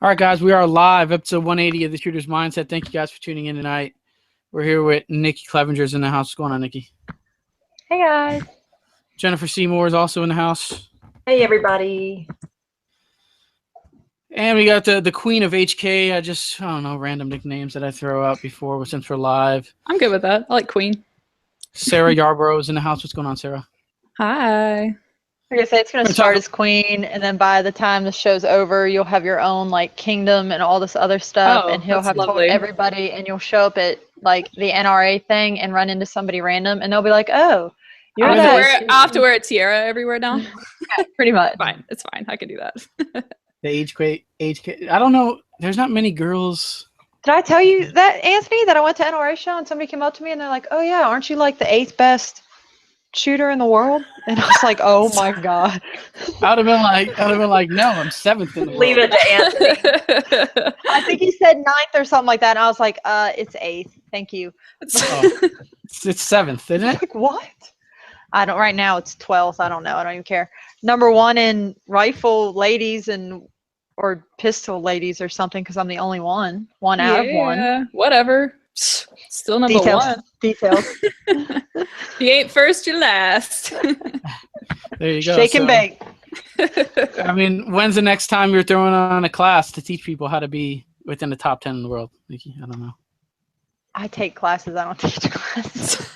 All right, guys, we are live, episode 180 of the Shooter's Mindset. Thank you guys for tuning in tonight. We're here with Nikki Clevenger's in the house. What's going on, Nikki? Hey, guys. Jennifer Seymour is also in the house. Hey, everybody. And we got the queen of HK. I don't know, random nicknames that I throw out before since we're live. I'm good with that. I like Queen. Sarah Yarbrough is in the house. What's going on, Sarah? Hi. Like I said, it's going to start as queen, and then by the time the show's over, you'll have your own, like, kingdom and all this other stuff, and he'll have told everybody, and you'll show up at, like, the NRA thing and run into somebody random, and they'll be like, oh, you're I have to wear a tiara everywhere now? Yeah, pretty much. Fine. It's fine. I can do that. The HK. I don't know. There's not many girls. Did I tell you that, Anthony, that I went to NRA show, and somebody came up to me, and they're like, oh, yeah, aren't you, like, the 8th best shooter in the world? And I was like, oh my god. I'd have been like, no, I'm 7th in the world. Leave it to Anthony. I think he said 9th or something like that, and I was like, it's 8th. Thank you. It's 7th, isn't it? Like, what? I don't. Right now it's 12th. I don't know. I don't even care. Number 1 in rifle ladies or pistol ladies or something, because I'm the only one. One out of one. Whatever. Still number one. Details. You ain't first, you're last. There you go. Shake and bake. I mean, when's the next time you're throwing on a class to teach people how to be within the top 10 in the world, Nikki? I don't know. I take classes. I don't teach classes.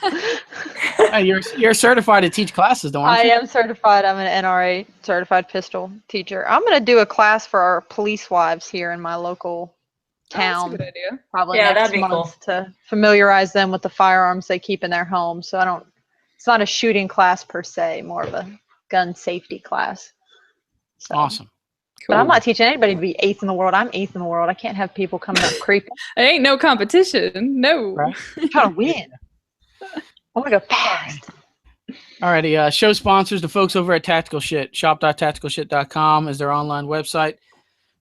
You're certified to teach classes, don't you? I am certified. I'm an NRA certified pistol teacher. I'm going to do a class for our police wives here in my local town. That's a good idea. Probably Yeah, next that'd be month cool. to familiarize them with the firearms they keep in their home. So it's not a shooting class per se, more of a gun safety class. So. Awesome. But I'm not teaching anybody to be 8th in the world. I'm 8th in the world. I can't have people coming up creeping. It ain't no competition. No. Right? I'm trying to win. I want to go fast. Alrighty, show sponsors, the folks over at Tactical Shit. Shop.tacticalshit.com is their online website.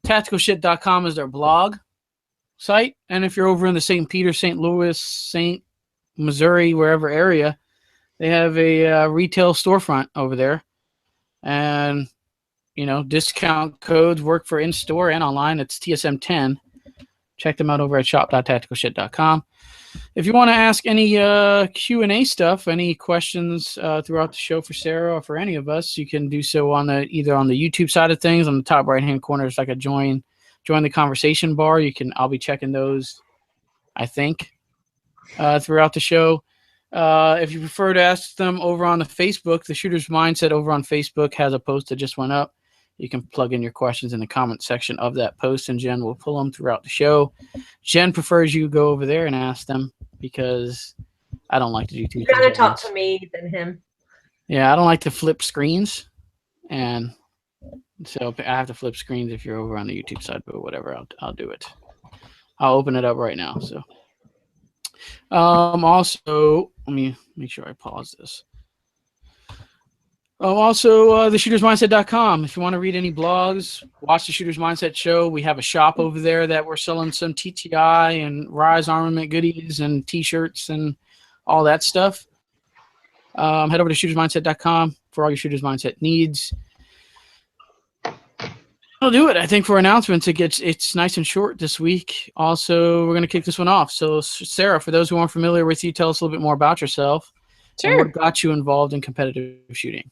Tacticalshit.com is their blog site. And if you're over in the St. Peter, St. Louis, St. Missouri, wherever area, they have a retail storefront over there. And discount codes work for in-store and online. It's TSM10. Check them out over at shop.tacticalshit.com. If you want to ask any Q&A stuff, any questions throughout the show for Sarah or for any of us, you can do so either on the YouTube side of things. On the top right-hand corner is like a join the conversation bar. I'll be checking those, I think, throughout the show. If you prefer to ask them over on the Facebook, the Shooter's Mindset over on Facebook has a post that just went up. You can plug in your questions in the comment section of that post, and Jen will pull them throughout the show. Jen prefers you go over there and ask them because I don't like to do two things. You'd rather talk to me than him. Yeah, I don't like to flip screens, and so I have to flip screens if you're over on the YouTube side, but whatever, I'll do it. I'll open it up right now. So, also, let me make sure I pause this. Also, theshootersmindset.com. If you want to read any blogs, watch the Shooter's Mindset show. We have a shop over there that we're selling some TTI and Rise armament goodies and T-shirts and all that stuff. Head over to shootersmindset.com for all your Shooter's Mindset needs. I'll do it. I think for announcements, it's nice and short this week. Also, we're going to kick this one off. So, Sarah, for those who aren't familiar with you, tell us a little bit more about yourself. Sure. And what got you involved in competitive shooting?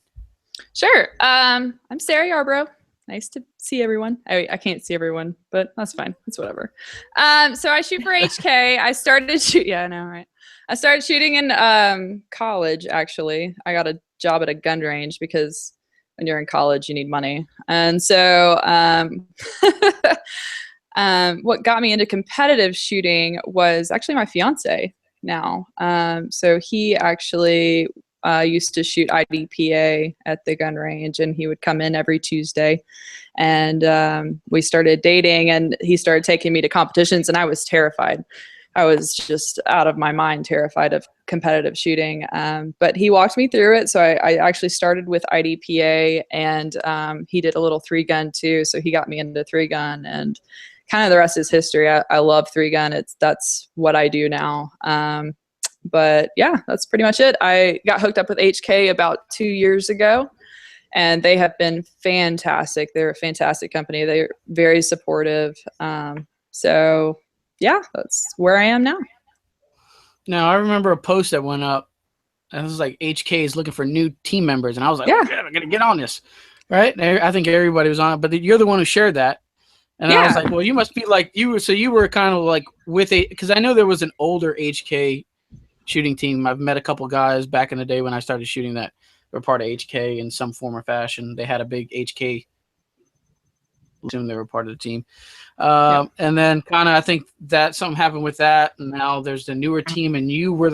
Sure. I'm Sarah Yarbrough. Nice to see everyone. I can't see everyone, but that's fine. It's whatever. So I shoot for HK. I started shooting. Yeah, I know, right? I started shooting in college, actually. I got a job at a gun range because when you're in college, you need money. And so what got me into competitive shooting was actually my fiance now. So he actually used to shoot IDPA at the gun range, and he would come in every Tuesday. And we started dating, and he started taking me to competitions, and I was terrified. I was just out of my mind, terrified of competitive shooting. But he walked me through it. So I actually started with IDPA, and he did a little 3-gun too. So he got me into 3-gun, and kind of the rest is history. I love 3-gun. That's what I do now. But yeah, that's pretty much it. I got hooked up with HK about 2 years ago, and they have been fantastic. They're a fantastic company. They're very supportive. So yeah, that's where I am now. Now, I remember a post that went up, and it was like HK is looking for new team members, and I was like, Yeah. oh, I'm gonna get on this, right? And I think everybody was on it, but you're the one who shared that, and I was like, well, you must be like you were kind of like with a, because I know there was an older HK shooting team. I've met a couple guys back in the day when I started shooting that were part of HK in some form or fashion. They had a big HK. Assume they were part of the team. And then kind of, I think that something happened with that. And now there's the newer team, and you were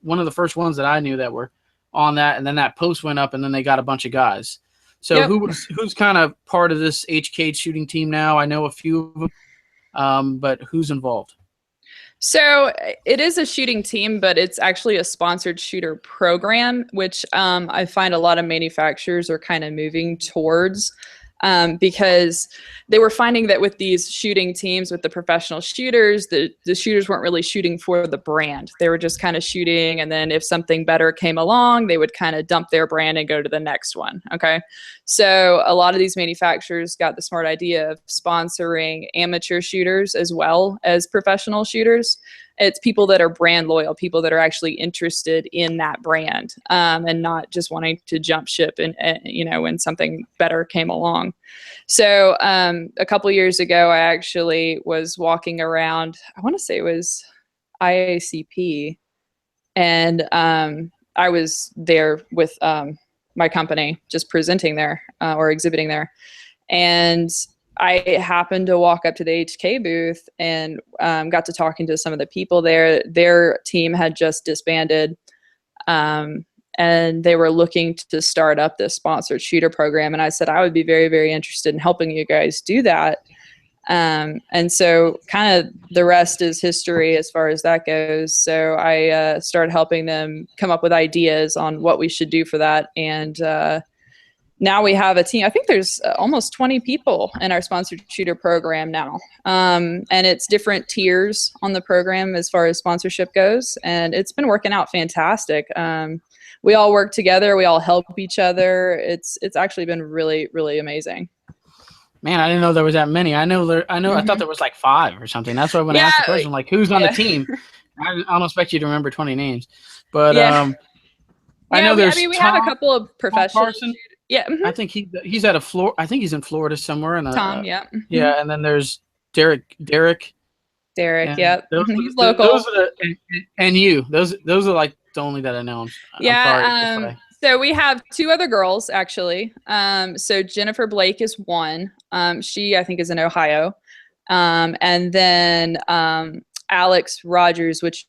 one of the first ones that I knew that were on that. And then that post went up, and then they got a bunch of guys. So who's kind of part of this HK shooting team now? I know a few of them, but who's involved? So it is a shooting team, but it's actually a sponsored shooter program, which I find a lot of manufacturers are kind of moving towards. Because they were finding that with these shooting teams, with the professional shooters, the shooters weren't really shooting for the brand. They were just kind of shooting, and then if something better came along, they would kind of dump their brand and go to the next one. Okay. So a lot of these manufacturers got the smart idea of sponsoring amateur shooters as well as professional shooters. It's people that are brand loyal, people that are actually interested in that brand, and not just wanting to jump ship and when something better came along. So a couple years ago, I actually was walking around, I want to say it was IACP, and I was there with my company just presenting there or exhibiting there. And I happened to walk up to the HK booth and got to talking to some of the people there. Their team had just disbanded, and they were looking to start up this sponsored shooter program. And I said, I would be very, very interested in helping you guys do that. And so kind of the rest is history as far as that goes. So I started helping them come up with ideas on what we should do for that. And now we have a team. I think there's almost 20 people in our sponsored shooter program now. And it's different tiers on the program as far as sponsorship goes. And it's been working out fantastic. We all work together. We all help each other. It's actually been really, really amazing. Man, I didn't know there was that many. I thought there was like 5 or something. That's why when I asked the question, like, who's on the team? I don't expect you to remember 20 names. But I know there's we have a couple of professional. Yeah, I think he's out of Florida. I think he's in Florida somewhere. And Tom, yeah, and then there's Derek. Yeah, he's local. Those are and you. Those are like the only that I know. So we have 2 other girls actually. So Jennifer Blake is one. She I think is in Ohio, and then Alex Rogers, which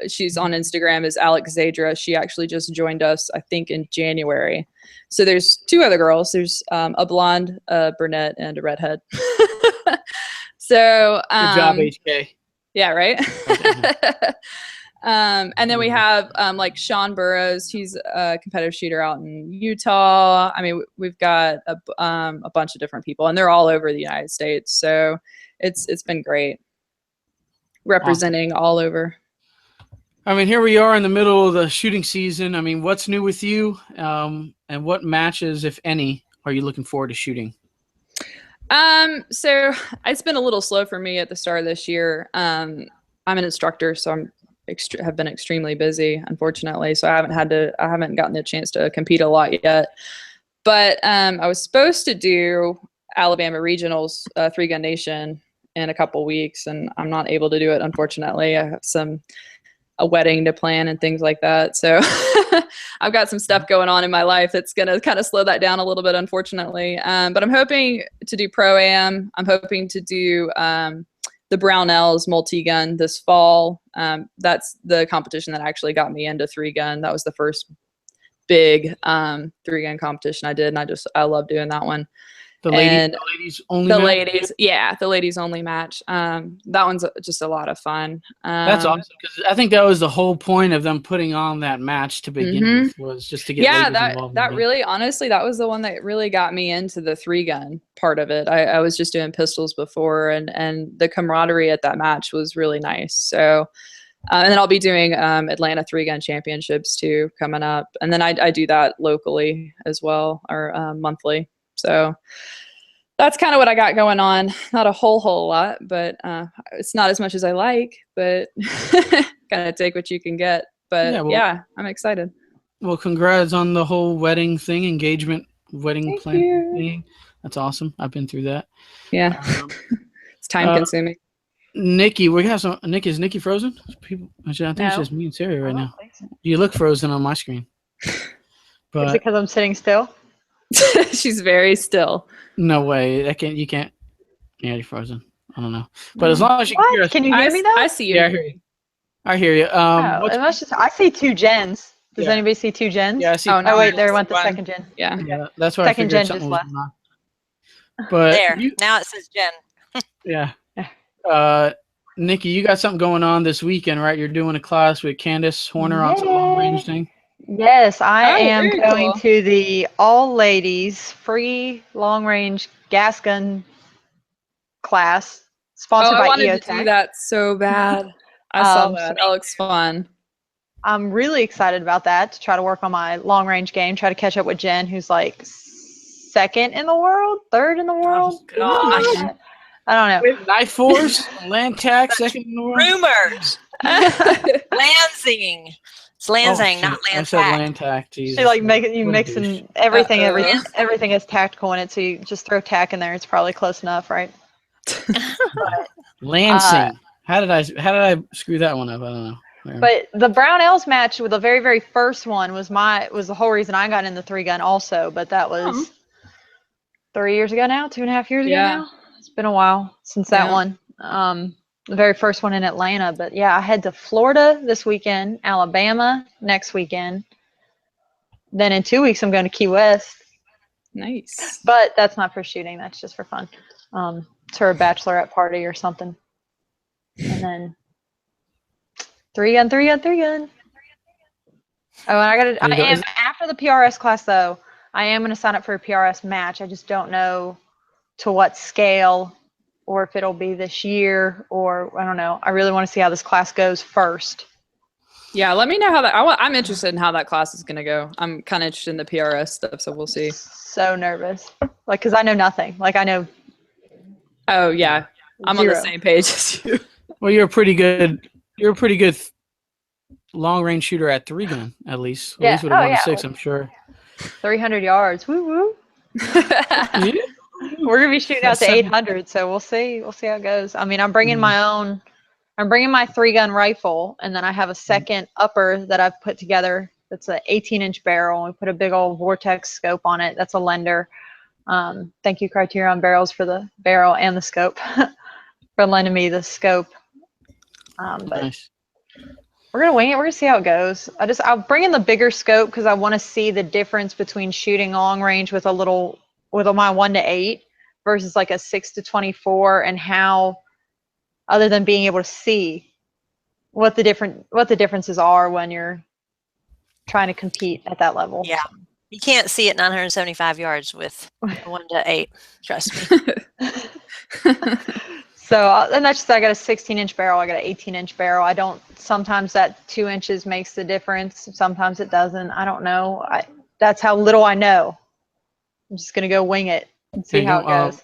she's on Instagram as Alex Zadra. She actually just joined us, I think, in January. So there's 2 other girls. There's a blonde, a brunette, and a redhead. So good job, HK. Yeah, right. And then we have like Sean Burrows. He's a competitive shooter out in Utah. I mean, we've got a bunch of different people, and they're all over the United States. So it's been great representing all over. I mean, here we are in the middle of the shooting season. I mean, what's new with you? And what matches, if any, are you looking forward to shooting? So it's been a little slow for me at the start of this year. I'm an instructor, so have been extremely busy, unfortunately. So I haven't gotten the chance to compete a lot yet. But I was supposed to do Alabama Regionals, 3-Gun Nation, in a couple weeks, and I'm not able to do it, unfortunately. I have a wedding to plan and things like that. So I've got some stuff going on in my life that's going to kind of slow that down a little bit, unfortunately. But I'm hoping to do Pro-Am. I'm hoping to do the Brownells multi-gun this fall. That's the competition that actually got me into 3-gun. That was the first big 3-gun competition I did, and I love doing that one. The ladies only match? The ladies only match. That one's just a lot of fun. That's awesome, because I think that was the whole point of them putting on that match to begin with, was just to get ladies involved. That really, honestly, that was the one that really got me into the 3-gun part of it. I was just doing pistols before, and the camaraderie at that match was really nice. So And then I'll be doing Atlanta 3-gun championships too coming up. And then I do that locally as well, or monthly. So that's kind of what I got going on. Not a whole lot, but it's not as much as I like, but kind of take what you can get. But yeah, I'm excited. Well, congrats on the whole wedding thing, engagement, wedding planning thing. That's awesome. I've been through that. Yeah. It's time consuming. Nikki, we have some. Nikki, is Nikki frozen? People, I think it's just me and Sarah right now. So. You look frozen on my screen. But is it because I'm sitting still? She's very still. No way. You can't. Yeah, you're frozen. I don't know. But as long as you can hear us. Can you hear me though? I see you. Yeah, I hear you. I hear you. I see 2 gens. Does anybody see 2 gens? Yeah, I see. Oh wait, there went the second gen. Yeah, that's why second I figured gen something just was left. But there. Now it says Jen. Yeah. Nikki, you got something going on this weekend, right? You're doing a class with Candace Horner on some long range thing. Yes, I am going to the all ladies free long range gas gun class sponsored by I wanted EOTech. to do that so bad. I saw that. That looks fun. I'm really excited about that, to try to work on my long range game, try to catch up with Jen, who's like 2nd in the world, 3rd in the world. Oh, gosh. I don't know. With Knife Force, Land Tac, 2nd in the world. Rumors. Lansing. It's Lansing, not I Land said Tac. Land Tac. Jesus. She like mixing everything. Everything is tactical in it, so you just throw tack in there. It's probably close enough, right? Lansing. How did I screw that one up? I don't know. But the Brownells match with the very, very first one was the whole reason I got in the 3-gun also. But that was 3 years ago now, 2.5 years ago now. It's been a while since that one. The very first one in Atlanta. But yeah, I head to Florida this weekend, Alabama next weekend. Then in 2 weeks, I'm going to Key West. Nice. But that's not for shooting. That's just for fun. It's for a bachelorette party or something. And then 3-gun. Oh, and I am after the PRS class though. I am going to sign up for a PRS match. I just don't know to what scale, or if it'll be this year, or I don't know. I really want to see how this class goes first. Yeah, let me know how that. I'm interested in how that class is going to go. I'm kind of interested in the PRS stuff, so we'll see. So nervous, like, because I know nothing. Like I know. Oh yeah, I'm 0. on the same page as you. Well, you're a pretty good long range shooter at 3-gun, at least. At least with a 1-6, I'm sure. 300 yards. Woo woo. We're gonna be shooting out to 800, so we'll see. We'll see how it goes. I mean, I'm bringing my own. I'm bringing my 3-gun rifle, and then I have a second upper that I've put together. That's an 18-inch barrel. And we put a big old Vortex scope on it. That's a Lender. Thank you, Criterion Barrels, for the barrel and the scope, for lending me the scope. But Nice. we're gonna wing it. We're gonna see how it goes. I'll bring in the bigger scope because I want to see the difference between shooting long range with my 1-8 versus like a 6-24, and how, other than being able to see what the differences are when you're trying to compete at that level. Yeah. You can't see at 975 yards with 1-8. Trust me. So, and that's just, I got a 16-inch barrel. I got an 18-inch barrel. Sometimes that 2 inches makes the difference. Sometimes it doesn't. I don't know. That's how little I know. I'm just going to go wing it and see how it goes.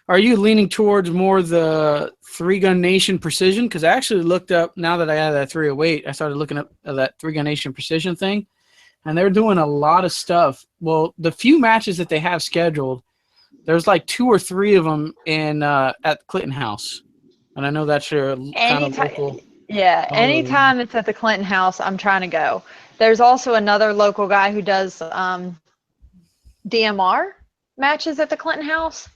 Are you leaning towards more the 3-gun Nation Precision? Because I actually looked up, now that I had that 308, I started looking up that 3-gun Nation Precision thing. And they're doing a lot of stuff. Well, the few matches that they have scheduled, there's like 2 or 3 of them in at Clinton House. And I know that's your kind of local. Yeah, anytime it's at the Clinton House, I'm trying to go. There's also another local guy who does DMR matches at the Clinton House.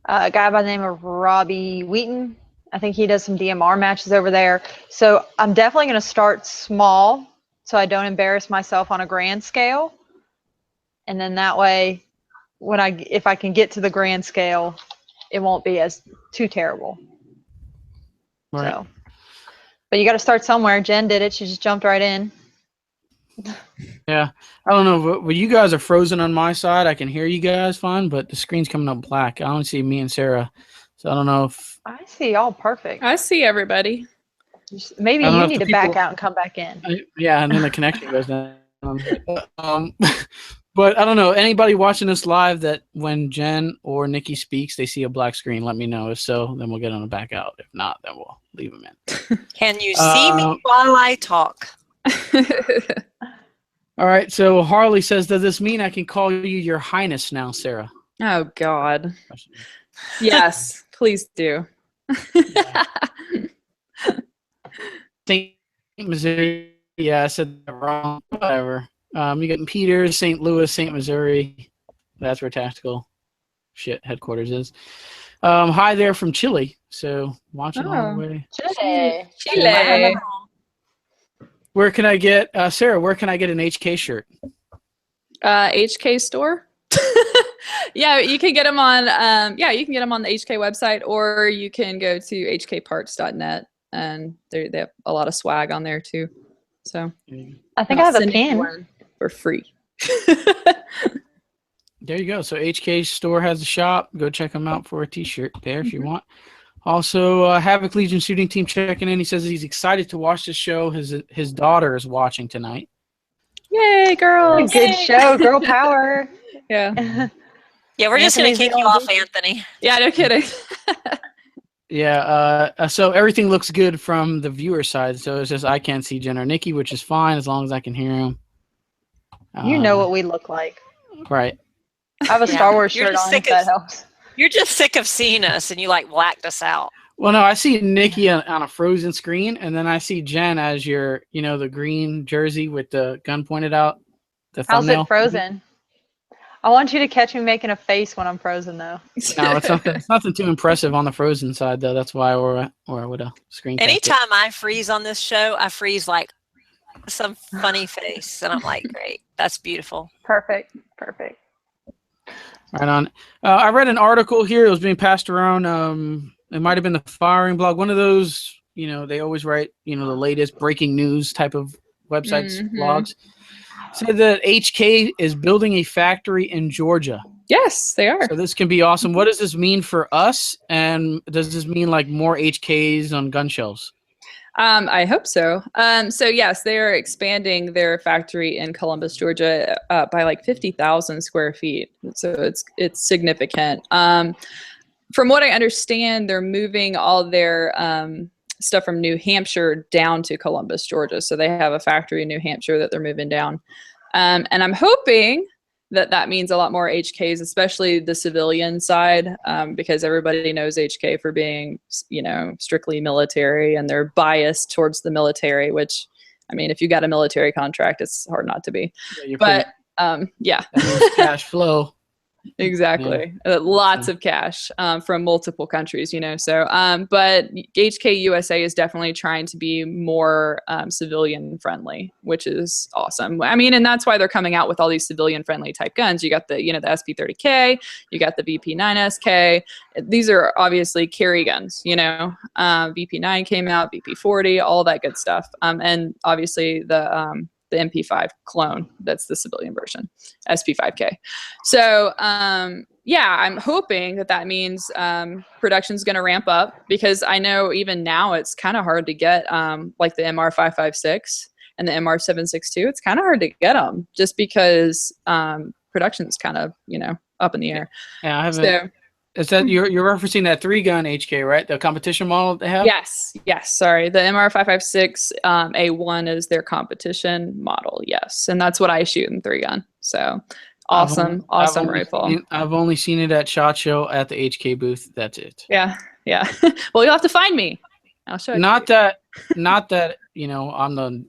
A guy by the name of Robbie Wheaton. I think he does some DMR matches over there. So I'm definitely going to start small so I don't embarrass myself on a grand scale. And then that way, if I can get to the grand scale, it won't be as too terrible. Right. So, but you got to start somewhere. Jen did it. She just jumped right in. Yeah. I don't know. But you guys are frozen on my side. I can hear you guys fine, but the screen's coming up black. I only see me and Sarah. So I don't know if. I see y'all perfect. I see everybody. Maybe I don't know you if need the to back people- out and come back in. Yeah, and then the connection goes down. But I don't know. Anybody watching this live that when Jen or Nikki speaks, they see a black screen, let me know. If so, then we'll get them to back out. If not, then we'll leave them in. Can you see me while I talk? All right. So Harley says, does this mean I can call you Your Highness now, Sarah? Oh God. Yes, please do. St. Missouri. Yeah, I said that wrong. Whatever. You get Peters, St. Louis, St. Missouri. That's where Tactical Shit headquarters is. Hi there from Chile. So watching all the way. Chile. Where can I get Sarah? Where can I get an HK shirt? HK store. Yeah, you can get them on. You can get them on the HK website, or you can go to hkparts.net, and they have a lot of swag on there too. So I think I have a pin for free. There you go. So HK store has a shop. Go check them out for a T-shirt there if you want. Also, Havoc Legion shooting team checking in. He says he's excited to watch the show. His daughter is watching tonight. Yay, girls! Good show, girl power. Yeah. Yeah, we're just going to kick you off, Anthony. Yeah, no kidding. Yeah, so everything looks good from the viewer side. So it's just I can't see Jen or Nikki, which is fine as long as I can hear them. You know what we look like. Right. I have a Star Wars shirt on, if that helps. You're just sick of seeing us, and you like blacked us out. Well, no, I see Nikki on a frozen screen, and then I see Jen as your, the green jersey with the gun pointed out. The thumbnail. How's it frozen? I want you to catch me making a face when I'm frozen, though. No, it's nothing too impressive on the frozen side, though. That's why or with a screen. Anytime I freeze on this show, I freeze like some funny face, and I'm like, great, that's beautiful. Perfect. Right on. I read an article here. It was being passed around. It might have been the Firing Blog. One of those, they always write, the latest breaking news type of websites, blogs. Said that HK is building a factory in Georgia. Yes, they are. So this can be awesome. What does this mean for us? And does this mean like more HKs on gun shelves? I hope so. So yes, they are expanding their factory in Columbus, Georgia, by like 50,000 square feet. So it's significant. From what I understand, they're moving all their stuff from New Hampshire down to Columbus, Georgia. So they have a factory in New Hampshire that they're moving down. And I'm hoping that means a lot more HKs, especially the civilian side, because everybody knows HK for being, strictly military, and they're biased towards the military, which, I mean, if you got a military contract, it's hard not to be. Yeah, yeah. That means cash flow. Exactly. Lots of cash from multiple countries, so but HK USA is definitely trying to be more civilian friendly, which is awesome. I mean, and that's why they're coming out with all these civilian friendly type guns. You got the the SP30K, you got the VP9SK. These are obviously carry guns, VP9 came out, VP40, all that good stuff, and obviously the MP5 clone, that's the civilian version, SP5K. So I'm hoping that means production is going to ramp up, because I know even now it's kind of hard to get like the MR556 and the MR762. It's kind of hard to get them just because production is kind of up in the air. Yeah, I haven't. Is that you're referencing that 3-gun HK, right? The competition model they have? Yes. Sorry, the MR556 A1 is their competition model. Yes, and that's what I shoot in 3-gun. So awesome rifle. I've only seen it at SHOT Show at the HK booth. That's it. Yeah. Well, you'll have to find me. I'll show you. Not that I'm the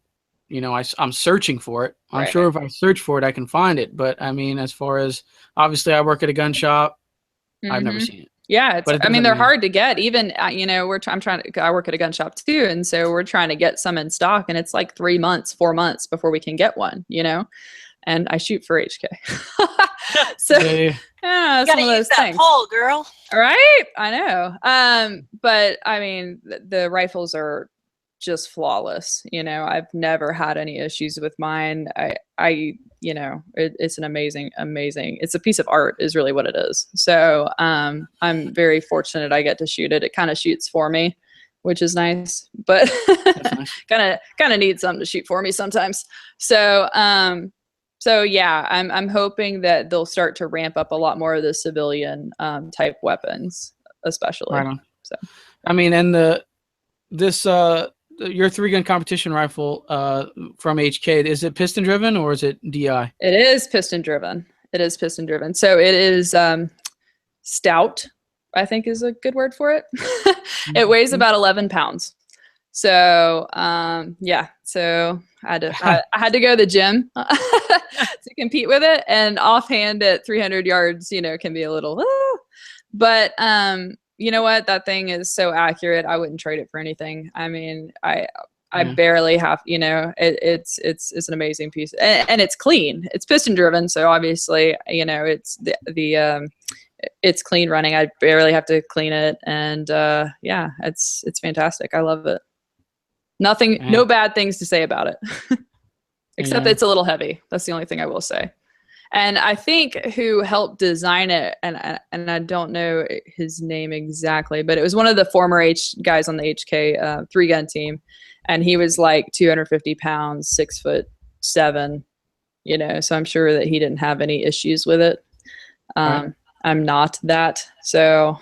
I'm searching for it. I'm sure if I search for it, I can find it. But I mean, as far as obviously, I work at a gun shop. I've never seen it. Yeah, they're hard to get. Even I work at a gun shop too, and so we're trying to get some in stock, and it's like 3 months, 4 months before we can get one. And I shoot for HK. So yeah, you gotta use that pole, girl. Right? I know. But I mean, the rifles are just flawless. I've never had any issues with mine. It's an amazing, it's a piece of art is really what it is. So I'm very fortunate I get to shoot it. It kind of shoots for me. which is nice, but nice. kind of need something to shoot for me sometimes. So, so yeah, I'm hoping that they'll start to ramp up a lot more of the civilian type weapons, especially. Right on. So, I mean, and your 3-gun competition rifle from HK, is it piston driven or is it DI? it is piston driven. It is piston driven. So it is stout, I think is a good word for it. It weighs about 11 pounds. So yeah, so I had to go to the gym to compete with it, and offhand at 300 yards, you know, can be a little, but you know what? That thing is so accurate. I wouldn't trade it for anything. I mean, I barely have, you know, it's an amazing piece, and it's clean. It's piston driven, so obviously, you know, it's it's clean running. I barely have to clean it, and yeah, it's fantastic. I love it. No bad things to say about it, except it's a little heavy. That's the only thing I will say. And I think who helped design it, and I don't know his name exactly, but it was one of the former guys on the HK 3-gun team, and he was like 250 pounds, 6'7", you know. So I'm sure that he didn't have any issues with it. Right. I'm not that, so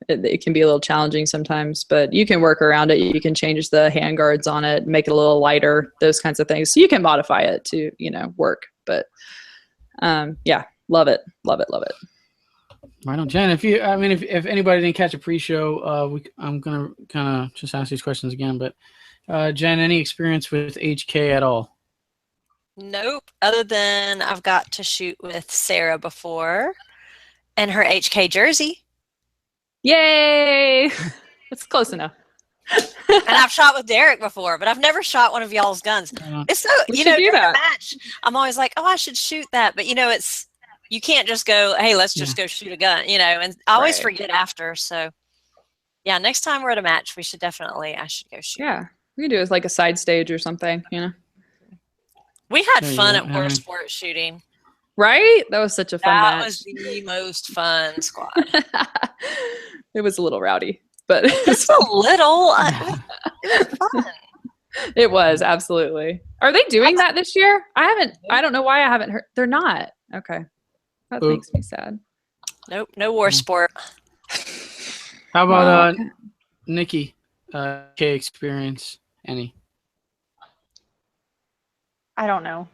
it can be a little challenging sometimes, but you can work around it. You can change the handguards on it, make it a little lighter, those kinds of things. So you can modify it to, you know, work. But yeah, love it. Right on, Jen. If anybody didn't catch a pre-show, I'm gonna kind of just ask these questions again. But Jen, any experience with HK at all? Nope. Other than I've got to shoot with Sarah before, and her HK jersey. Yay! It's close enough. And I've shot with Derek before, but I've never shot one of y'all's guns. It's so, you know, during a match, I'm always like, oh, I should shoot that. But, you know, you can't just go, hey, let's just go shoot a gun, you know, and I always forget after. So, yeah, next time we're at a match, I should go shoot. Yeah, we can do it like a side stage or something, you know. We had fun at War Sport shooting. Right? That was such a fun match. That was the most fun squad. It was a little rowdy, but just a little. It was fun. It was, absolutely. Are they doing that this year? I don't know why I haven't heard. They're not. Okay. That makes me sad. Nope, no War Sport. How about Nikki? K experience, any? I don't know.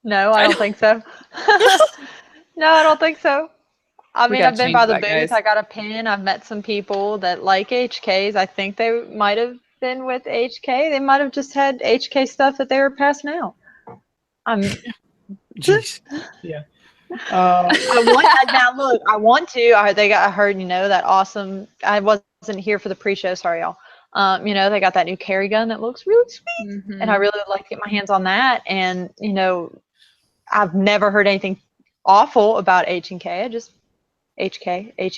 No, I don't think so. No, I don't think so. I mean, I've been by the booth. Guys. I got a pin. I've met some people that like HKs. I think they might have been with HK. They might have just had HK stuff that they were passing out. Jeez. Yeah. I want to. I heard, you know, that awesome. I wasn't here for the pre-show. Sorry, y'all. You know, they got that new carry gun that looks really sweet, and I really would like to get my hands on that. And you know, I've never heard anything awful about H&K. I just HK. I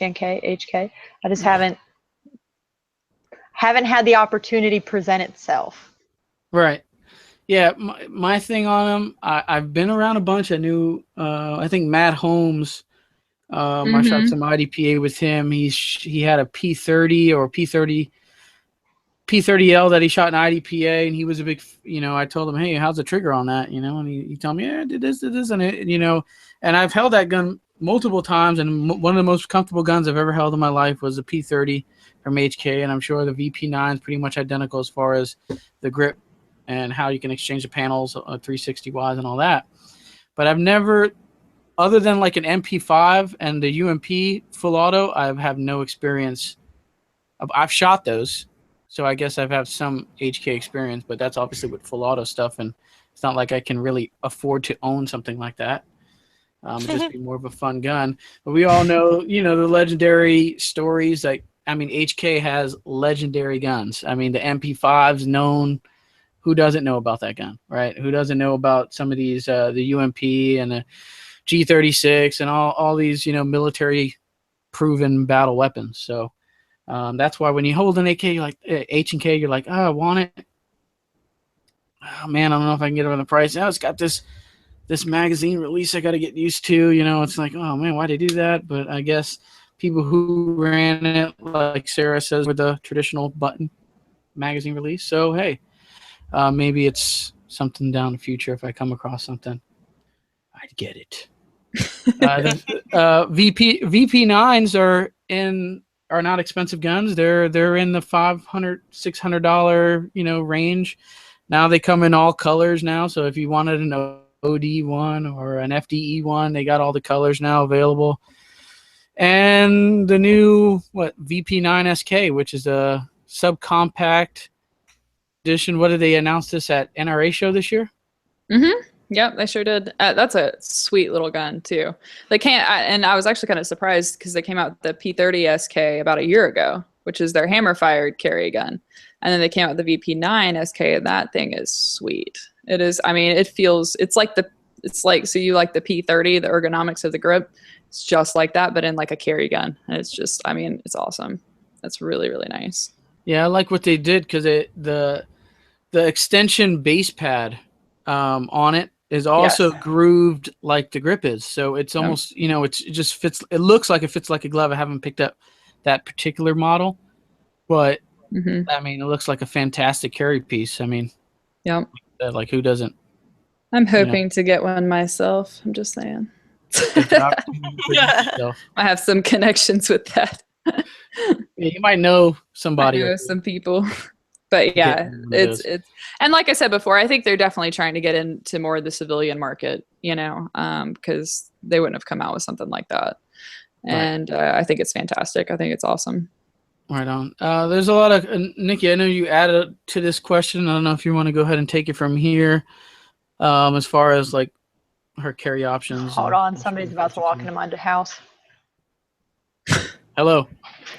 just haven't had the opportunity present itself. Right. Yeah. My thing on them, I've been around a bunch. I knew, I think Matt Holmes, I shot some IDPA with him. He had a P30 or P30L that he shot in IDPA, and he was a big, you know, I told him, hey, how's the trigger on that? You know, and he told me, yeah, I did this, and it, you know, and I've held that gun multiple times, and one of the most comfortable guns I've ever held in my life was a P30 from HK, and I'm sure the VP9 is pretty much identical as far as the grip and how you can exchange the panels 360 wise and all that. But I've never, other than like an MP5 and the UMP full auto, I have no experience. I've shot those. So I guess I've had some HK experience, but that's obviously with full auto stuff, and it's not like I can really afford to own something like that. It'd just be more of a fun gun. But we all know, you know, the legendary stories. Like, I mean, HK has legendary guns. I mean, the MP5's known. Who doesn't know about that gun, right? Who doesn't know about some of these, the UMP and the G36 and all these, you know, military proven battle weapons. So. That's why when you hold an AK, you're like H&K, you're like, oh, I want it. Oh man, I don't know if I can get it on the price. Oh, it's got this magazine release I got to get used to. You know, it's like, oh man, why'd they do that? But I guess people who ran it, like Sarah says, with the traditional button, magazine release. So hey, maybe it's something down the future. If I come across something, I'd get it. The VP9s are not expensive guns. They're in the $500, $600 range. Now they come in all colors now. So if you wanted an OD one or an FDE one, they got all the colors now available. And the new VP9 SK, which is a subcompact edition. What did they announce this at NRA show this year? Mm-hmm. Yep, they sure did. That's a sweet little gun too. And I was actually kind of surprised because they came out with the P30 SK about a year ago, which is their hammer-fired carry gun, and then they came out with the VP9 SK, and that thing is sweet. It is. I mean, it's like so you like the P30, the ergonomics of the grip. It's just like that, but in like a carry gun, and it's just. I mean, it's awesome. That's really, really nice. Yeah, I like what they did because the extension base pad on it is also grooved like the grip is. So it's almost, it just fits. It looks like it fits like a glove. I haven't picked up that particular model, but I mean, it looks like a fantastic carry piece. I mean, like who doesn't? I'm hoping to get one myself. I'm just saying. I have some connections with that. You might know somebody. I know some people. But yeah, it's and like I said before, I think they're definitely trying to get into more of the civilian market, because they wouldn't have come out with something like that. And I think it's fantastic. I think it's awesome. Right on. There's a lot of Nikki. I know you added to this question. I don't know if you want to go ahead and take it from here. As far as like her carry options. Hold on, somebody's about to walk into my house. Hello.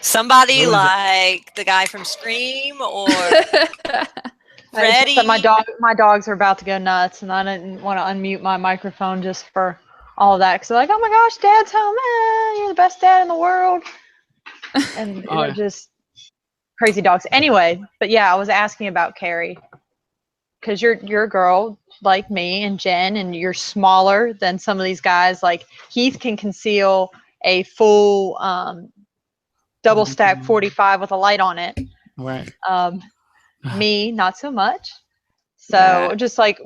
Somebody like the guy from Scream or Freddy. My dogs are about to go nuts, and I didn't want to unmute my microphone just for all of that. Because they're like, "Oh my gosh, Dad's home! You're the best dad in the world!" And they're just crazy dogs. Anyway, but yeah, I was asking about carry because you're a girl like me and Jen, and you're smaller than some of these guys. Like Heath can conceal a full double stack 45 with a light on it. Right. Me, not so much. So just like,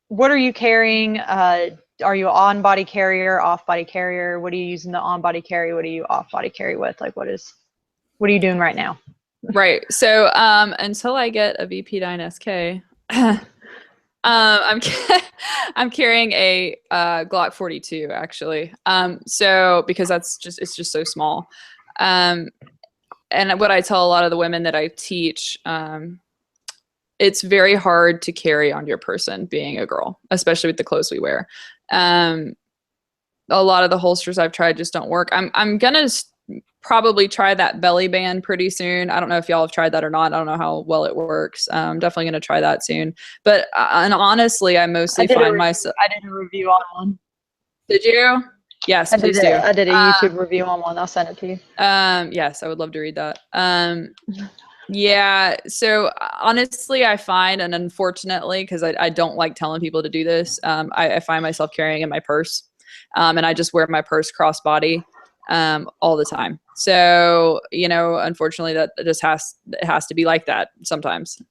what are you carrying? Are you on body carrier, off body carrier? What are you using the on body carry? What are you off body carry with? Like, what are you doing right now? Right. So until I get a VP9 SK, I'm carrying a Glock 42 actually. So because it's just so small. And what I tell a lot of the women that I teach, it's very hard to carry on your person being a girl, especially with the clothes we wear. A lot of the holsters I've tried just don't work. I'm gonna probably try that belly band pretty soon. I don't know if y'all have tried that or not. I don't know how well it works. I'm definitely gonna try that soon. But and honestly, I mostly find myself. I did a review on one. Did you? Yes, please do. I did a YouTube review on one. I'll send it to you. Yes, I would love to read that. Yeah. So honestly, I find, and unfortunately, because I don't like telling people to do this, I find myself carrying in my purse, and I just wear my purse crossbody all the time. So unfortunately, that just has to be like that sometimes.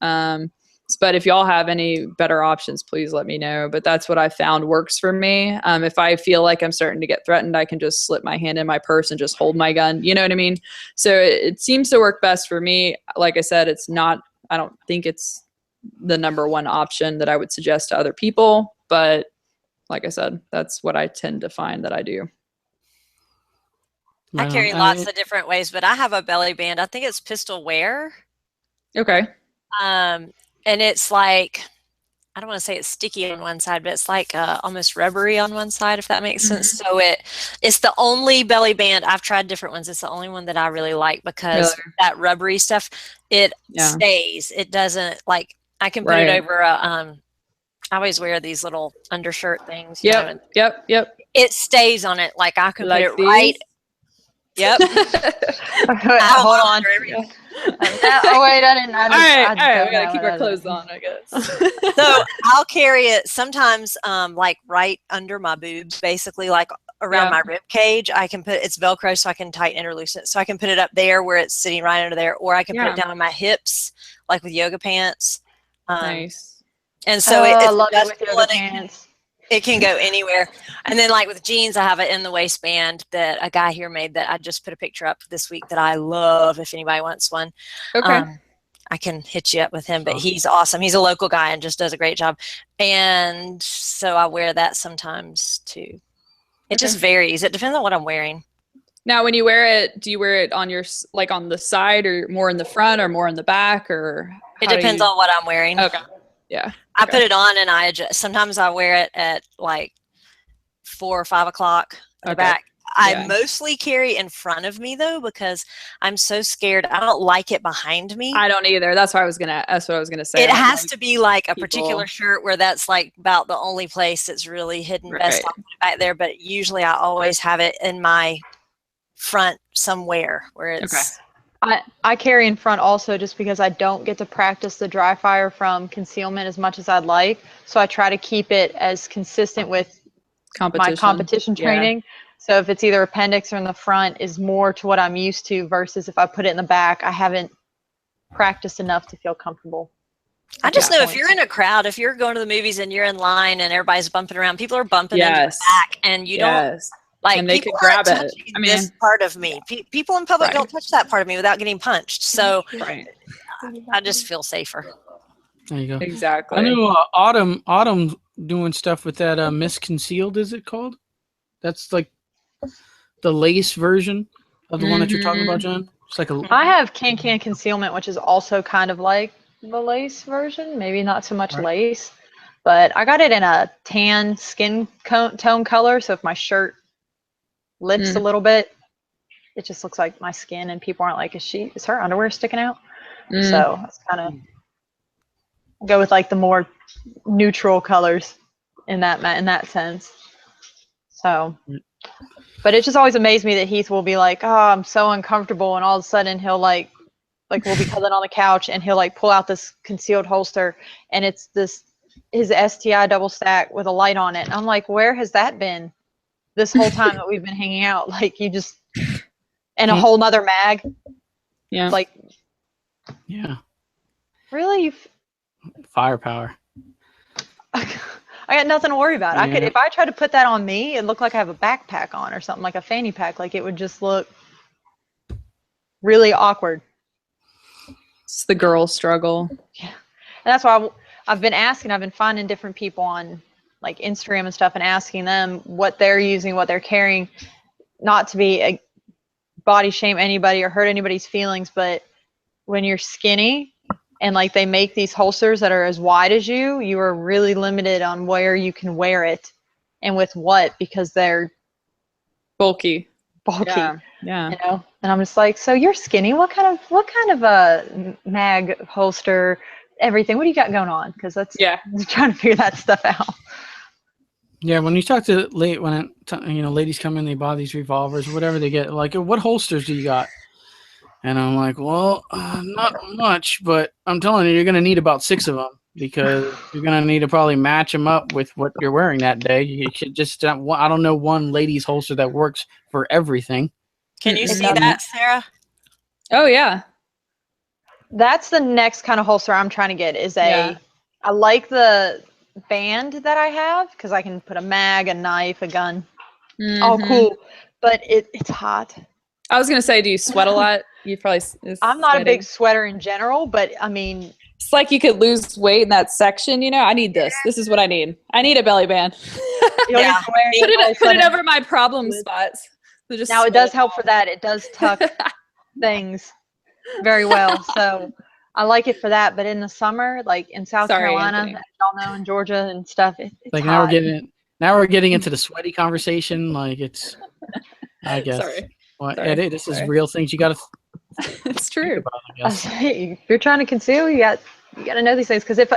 But if y'all have any better options, please let me know. But that's what I found works for me. If I feel like I'm starting to get threatened, I can just slip my hand in my purse and just hold my gun. You know what I mean? So it seems to work best for me. Like I said, I don't think it's the number one option that I would suggest to other people. But like I said, that's what I tend to find that I do. I carry lots of different ways, but I have a belly band. I think it's pistol wear. Okay. And it's like, I don't want to say it's sticky on one side, but it's like almost rubbery on one side, if that makes sense. So it's the only belly band. I've tried different ones. It's the only one that I really like because that rubbery stuff, it stays. It doesn't like, I can put it over I always wear these little undershirt things. Yep. It stays on it. Like I can like put it right. Yep. Hold on. Oh wait, I didn't. All right. We gotta keep our clothes on, I guess. So I'll carry it sometimes, like right under my boobs, basically, like around my rib cage. I can put it's Velcro, so I can tighten it or loosen it. So I can put it up there where it's sitting right under there, or I can put it down on my hips, like with yoga pants. Nice. And so I love it with yoga pants. It can go anywhere. And then like with jeans, I have it in the waistband that a guy here made that I just put a picture up this week that I love if anybody wants one. Okay. I can hit you up with him, but he's awesome. He's a local guy and just does a great job. And so I wear that sometimes too. It just varies. It depends on what I'm wearing. Now, when you wear it, do you wear it on your, like on the side or more in the front or more in the back, or? It depends on what I'm wearing. Okay. Yeah. I put it on and I adjust. Sometimes I wear it at like 4 or 5 o'clock in the back. I mostly carry in front of me though, because I'm so scared. I don't like it behind me. I don't either. That's what I was gonna say. It has to be like a particular shirt where that's like about the only place that's really hidden best. I'll put it back there, but usually I always have it in my front somewhere where it's. I carry in front also just because I don't get to practice the dry fire from concealment as much as I'd like. So I try to keep it as consistent with my competition training. So if it's either appendix or in the front is more to what I'm used to versus if I put it in the back, I haven't practiced enough to feel comfortable. I just know if you're in a crowd, if you're going to the movies and you're in line and everybody's bumping around, people are bumping into the back and you don't like, and they could grab it. I mean, this part of me, people in public don't touch that part of me without getting punched. So I just feel safer. There you go. Exactly. I know Autumn doing stuff with that Miss Concealed, is it called? That's like the lace version of the one that you're talking about, Jen. It's like I have Can Concealment, which is also kind of like the lace version, maybe not so much lace, but I got it in a tan skin tone color. So if my shirt lifts a little bit, it just looks like my skin, and people aren't like, is her underwear sticking out? So it's kind of go with like the more neutral colors in that sense. So, but it just always amazed me that Heath will be like, oh, I'm so uncomfortable, and all of a sudden he'll like we'll be cuddling on the couch and he'll like pull out this concealed holster, and it's his STI double stack with a light on it. And I'm like, where has that been this whole time that we've been hanging out? Like, you just, and a whole nother mag. Yeah. Like, really? Firepower. I got nothing to worry about. I could, if I tried to put that on me, it looked like I have a backpack on or something, like a fanny pack. Like, it would just look really awkward. It's the girl struggle. Yeah. And that's why I've been finding different people on like Instagram and stuff and asking them what they're using, what they're carrying, not to be a body shame anybody or hurt anybody's feelings, but when you're skinny and like they make these holsters that are as wide as you are really limited on where you can wear it and with what, because they're bulky. Yeah. You know, and I'm just like, so you're skinny. What kind of a mag holster, everything? What do you got going on? Because that's I'm trying to figure that stuff out. Yeah, when you talk to ladies come in, they buy these revolvers, whatever they get. Like, what holsters do you got? And I'm like, well, not much, but I'm telling you, you're going to need about 6 of them because you're going to need to probably match them up with what you're wearing that day. You should just, I don't know one ladies holster that works for everything. Can you see that, Sarah? Oh, yeah. That's the next kind of holster I'm trying to get is I like the band that I have because I can put a mag, a knife, a gun. All cool. But it's hot. I was going to say, do you sweat a lot? You probably. I'm not a big sweater in general, but I mean, it's like you could lose weight in that section. You know, I need this. This is what I need. I need a belly band. Put it over my problem spots. So now it does help for that. It does tuck things very well. So I like it for that. But in the summer, like in South Carolina, as y'all know, in Georgia and stuff, it's like hot. now we're getting into the sweaty conversation. Like it's, I guess. This is real things you got to. It's true. If you're trying to conceal, you got to know these things because it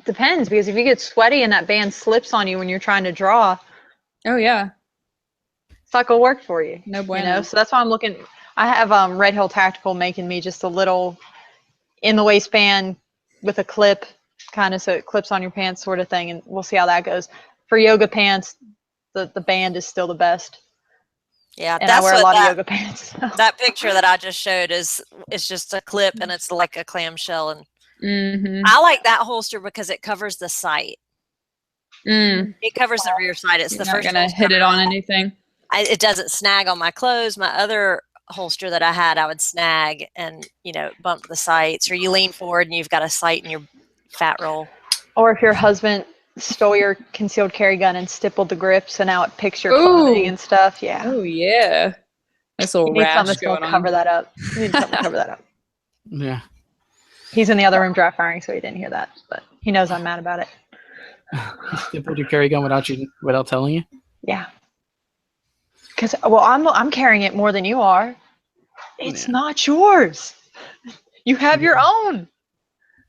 depends, because if you get sweaty and that band slips on you when you're trying to draw, it's not gonna work for you. No bueno. You know, so that's why I'm looking. I have Red Hill Tactical making me just a little in the waistband with a clip, kind of so it clips on your pants sort of thing, and we'll see how that goes. For yoga pants, the band is still the best. Yeah, and I wear a lot of yoga pants. So. That picture that I just showed is just a clip, and it's like a clamshell, and I like that holster because it covers the sight. It covers the rear sight. It's You're the not first gonna hit it on anything. It doesn't snag on my clothes. My other holster that I had, I would snag and bump the sights, or you lean forward and you've got a sight in your fat roll. Or if your husband stole your concealed carry gun and stippled the grip, so now it picks your clothing and stuff. Yeah. Oh yeah. That's a little rash going on. Cover that up. You need something to cover that up. Yeah. He's in the other room dry firing, so he didn't hear that, but he knows I'm mad about it. He stippled your carry gun without telling you? Yeah. Because I'm carrying it more than you are. It's not yours. You have your own.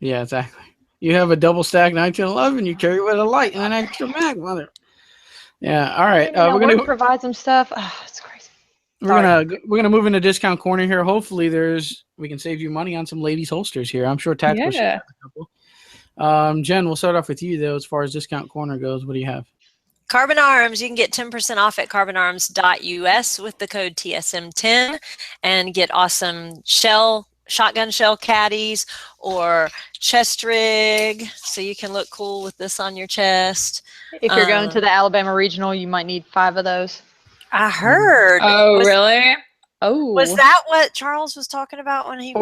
Yeah, exactly. You have a double stack 1911. You carry it with a light and an extra mag, mother. Yeah. All right. We're gonna provide some stuff. Oh, it's crazy. We're gonna move into discount corner here. Hopefully, we can save you money on some ladies holsters here. I'm sure Tactical should have a couple. Jen, we'll start off with you though. As far as discount corner goes, what do you have? Carbon Arms, you can get 10% off at carbonarms.us with the code TSM10 and get awesome shotgun shell caddies or chest rig, so you can look cool with this on your chest. If you're going to the Alabama Regional, you might need 5 of those. I heard. Oh, really? Oh. Was that what Charles was talking about when he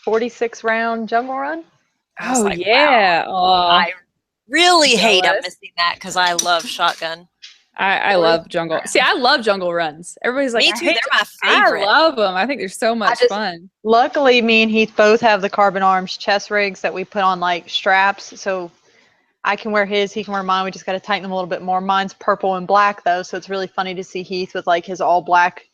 46 round jungle run? Oh, like, yeah. Wow. I really hate I'm missing that because I love shotgun. I love jungle. See, I love jungle runs. Everybody's like, me too. They're my favorite. I love them. I think they're so much fun. Luckily, me and Heath both have the Carbon Arms chest rigs that we put on like straps, so I can wear his, he can wear mine. We just got to tighten them a little bit more. Mine's purple and black though, so it's really funny to see Heath with like his all black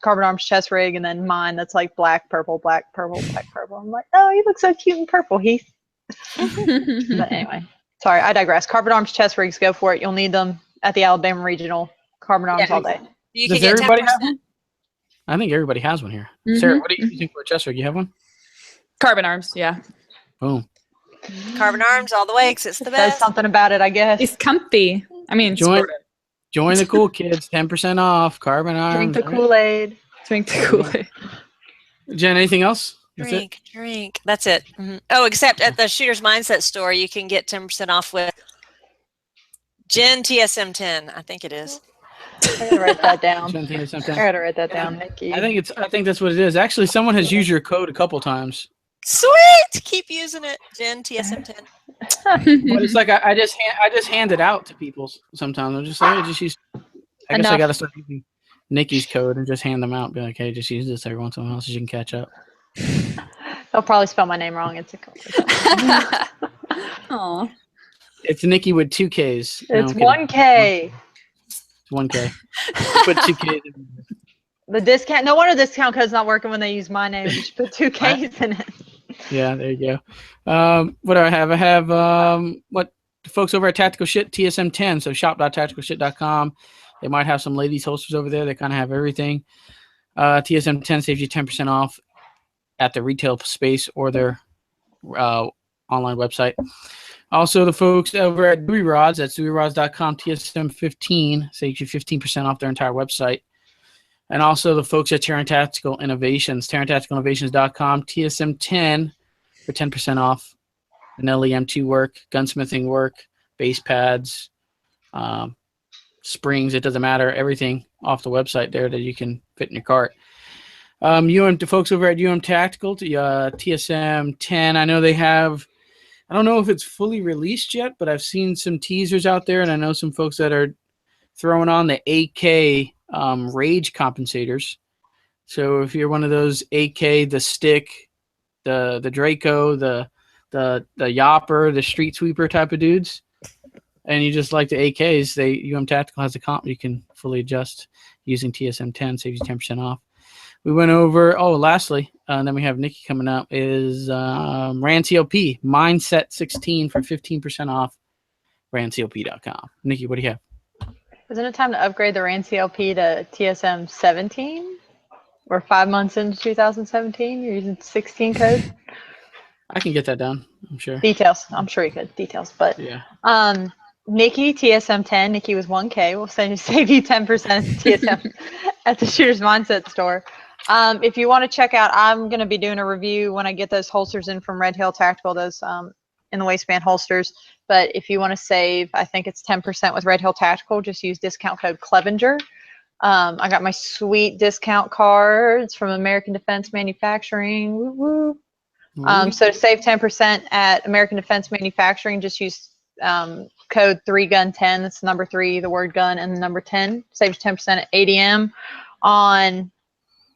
Carbon Arms chest rig, and then mine that's like black, purple, black, purple, black, purple. I'm like, oh, you look so cute and purple, Heath. But anyway, sorry, I digress. Carbon Arms chest rigs, go for it. You'll need them at the Alabama Regional. Carbon Arms all day. Does everybody have one? I think everybody has one here. Sarah, what do you think for a chest rig? You have one? Carbon Arms, yeah. Boom. Carbon Arms all the way because it's the best. Does something about it, I guess. It's comfy. I mean, join the cool kids. 10% off. Carbon Arms. Drink the Kool-Aid. Drink the Kool-Aid. Jen, anything else? Drink. That's it. Oh, except at the Shooter's Mindset store, you can get 10% off with Jen TSM10. I think it is. I gotta write that down. Jen TSM10. I gotta write that down, Nikki. I think that's what it is. Actually, someone has used your code a couple times. Sweet. Keep using it, Jen TSM10. But it's like I just hand it out to people sometimes. I'm just like, just use. I guess I gotta start using Nikki's code and just hand them out. Be like, hey, just use this every once in a while so you can catch up. They'll probably spell my name wrong. It's a Aw. It's Nikki with 2 Ks. It's 1K. It's 1K. Put 2 Ks in. The discount. No wonder discount code's not working when they use my name. You should put 2 Ks in it. Yeah, there you go. What do I have? I have what the folks over at Tactical Shit TSM10. So shop.tacticalshit.com. They might have some ladies holsters over there. They kind of have everything. TSM10 saves you 10% off at the retail space or their online website. Also, the folks over at Dewey Rods, that's deweyrods.com, TSM15 saves you 15% off their entire website. And also the folks at Taran Tactical Innovations, TaranTacticalInnovations.com, TSM10 for 10% off. Vanilla M2 work, gunsmithing work, base pads, springs, it doesn't matter, everything off the website there that you can fit in your cart. The folks over at Tactical, TSM10, I know they have, I don't know if it's fully released yet, but I've seen some teasers out there, and I know some folks that are throwing on the AK rage compensators. So if you're one of those AK, the stick, the Draco, the Yopper, the street sweeper type of dudes, and you just like the AKs, Tactical has a comp you can fully adjust using TSM10, saves you 10% off. We went over, lastly, and then we have Nikki coming up, is RAN CLP, Mindset 16 for 15% off, RANCLP.com. Nikki, what do you have? Isn't it time to upgrade the RAN CLP to TSM 17? We're 5 months into 2017. You're using 16 code? I can get that done, I'm sure. Details. I'm sure you could. Details. But yeah. Nikki, TSM10. Nikki was 1K. We'll save you 10% TSM at the Shooter's Mindset store. If you want to check out, I'm going to be doing a review when I get those holsters in from Red Hill Tactical, those in the waistband holsters. But if you want to save, I think it's 10% with Red Hill Tactical. Just use discount code Clevenger. I got my sweet discount cards from American Defense Manufacturing. Woo woo. So to save 10% at American Defense Manufacturing, just use code 3gun10. That's the number 3, the word gun, and the number 10. Saves 10% at ADM on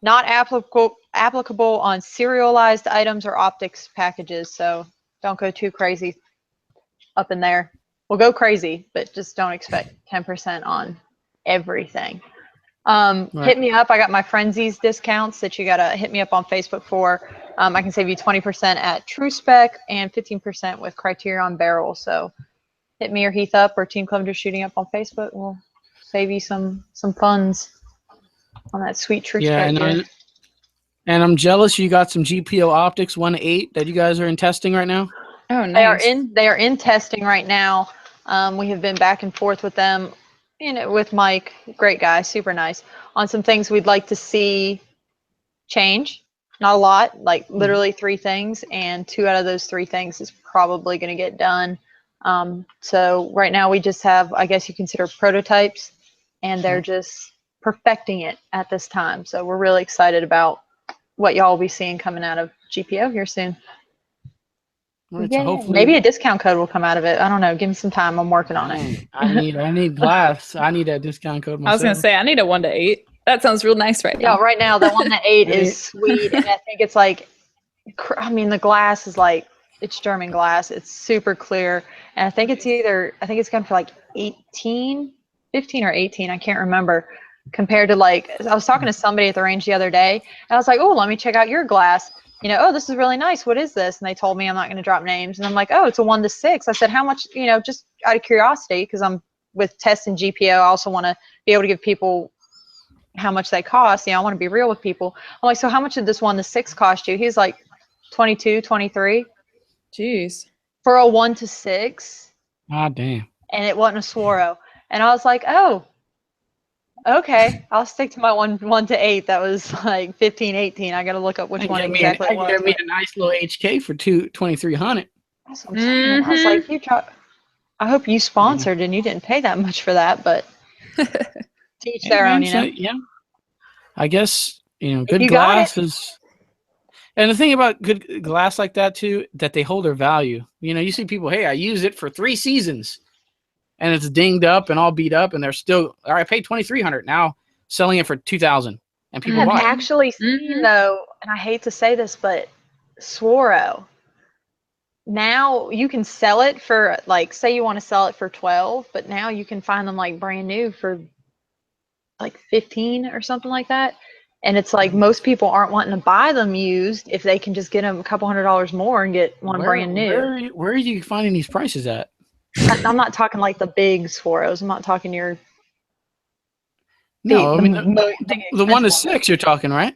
not applicable on serialized items or optics packages. So don't go too crazy up in there. We'll go crazy, but just don't expect 10% on everything. Hit me up. I got my Frenzies discounts that you got to hit me up on Facebook for. I can save you 20% at True Spec and 15% with Criterion Barrel. So hit me or Heath up or Team Clevenger Shooting up on Facebook. We'll save you some funds on that sweet True Spec. And I'm jealous you got some GPO optics 1-8 that you guys are in testing right now. Oh, nice. They are in testing right now. We have been back and forth with them, with Mike, great guy, super nice, on some things we'd like to see change. Not a lot, like literally 3 things, and 2 out of those 3 things is probably going to get done. So right now we just have, I guess you consider, prototypes, and they're just perfecting it at this time. So we're really excited about what y'all will be seeing coming out of GPO here soon. Right, yeah, so maybe a discount code will come out of it. I don't know. Give me some time. I'm working on it. I need glass. I need that discount code myself. I was gonna say I need a 1-8. That sounds real nice right now. Yeah, right now the 1-8 is sweet, and I think it's like, the glass is like, it's German glass. It's super clear, and I think it's going for like 15 or 18. I can't remember. Compared to, like, I was talking to somebody at the range the other day, and I was like, oh, let me check out your glass. Oh, this is really nice. What is this? And they told me, I'm not going to drop names. And I'm like, oh, it's a 1-6. I said, how much, just out of curiosity, because I'm with testing GPO. I also want to be able to give people how much they cost. I want to be real with people. I'm like, so how much did this 1-6 cost you? He's like, 22, 23. Jeez. For a 1-6. Ah, damn. And it wasn't a Swaro. And I was like, oh, okay, I'll stick to my 1-8. That was like 15, 18. I got to look up which one exactly it was. I made a nice little HK for 2,300. That's what I'm saying. I was like, I hope you sponsored and you didn't pay that much for that, but teach their own, Yeah. I guess, good glass is. And the thing about good glass like that too, that they hold their value. You see people, hey, I use it for 3 seasons. And it's dinged up and all beat up, and they're still, I paid $2,300 now, selling it for $2,000, and people buy it. I've actually seen, though, and I hate to say this, but Swaro, now you can sell it for, like, say you want to sell it for 12, but now you can find them like brand new for like 15 or something like that. And it's like most people aren't wanting to buy them used if they can just get them a couple $100 more and get one brand new. Where are you finding these prices at? I'm not talking like the big Swaros. I'm not talking your. The 1-6 you're talking, right?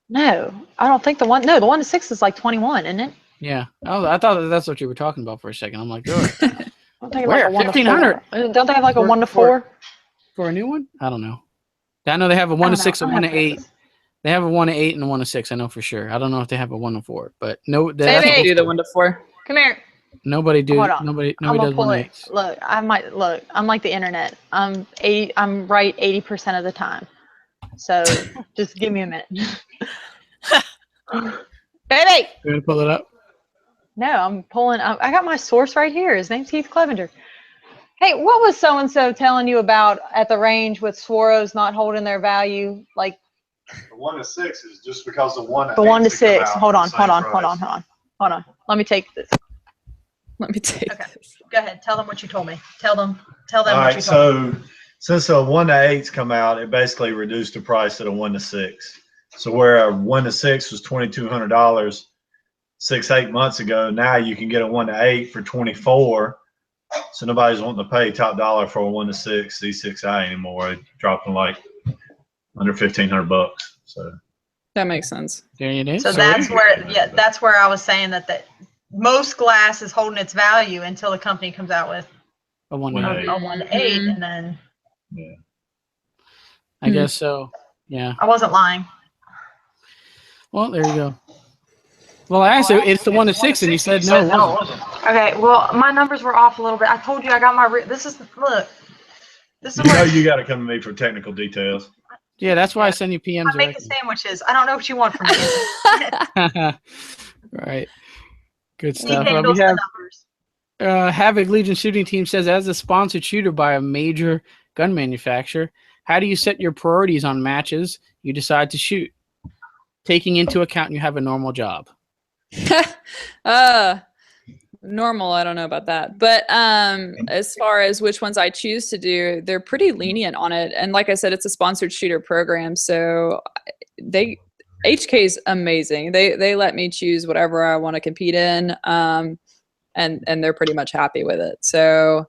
No, I don't think the 1-6 is like 21, isn't it? Yeah. Oh, I thought that's what you were talking about for a second. I'm like, oh. Where? 1-4. Don't they have like a 1-4? For a new one? I don't know. I know they have a 1-6, a 1-8. They have a 1-8 and a 1-6. I know for sure. I don't know if they have a 1-4, but no. They do the 1-4. Come here. Nobody do. Nobody does 1-8. Look, I'm like the internet. I'm right 80% of the time. So just give me a minute. Baby! You gonna pull it up? No, I'm pulling. I got my source right here. His name's Heath Clevenger. Hey, what was so and so telling you about at the range with Swaros not holding their value? Like the 1-6 is just because the 1-8. The 1-6. Hold on. Let me take this. Okay. Go ahead. Tell them what you told me. Tell them All what right, you told me. so since a 1-8's come out, it basically reduced the price at a 1-6. So where a 1-6 was $2,200 6-8 months ago, now you can get a 1-8 for $24. So nobody's wanting to pay top dollar for a 1-6 C6I anymore. It dropped to like under $1,500. So that makes sense. There it is. So that's where I was saying that most glass is holding its value until the company comes out with A 1 to 8. Yeah. A 1 to 8, and then I guess so. Yeah. I wasn't lying. Well, there you go. Well, I asked you, it's the 1 to 6, and you said no, it wasn't. Okay, well, my numbers were off a little bit. I told you I got my. This is look. This is You know you got to come to me for technical details. Yeah, that's why I send you PMs. I make the sandwiches. I don't know what you want from me. Right. Good He stuff. handles We have the numbers. Havoc Legion Shooting Team says, as a sponsored shooter by a major gun manufacturer, how do you set your priorities on matches you decide to shoot, taking into account you have a normal job? Normal, I don't know about that, but as far as which ones I choose to do, they're pretty lenient on it. And like I said, it's a sponsored shooter program, so HK is amazing. They let me choose whatever I want to compete in, and they're pretty much happy with it. So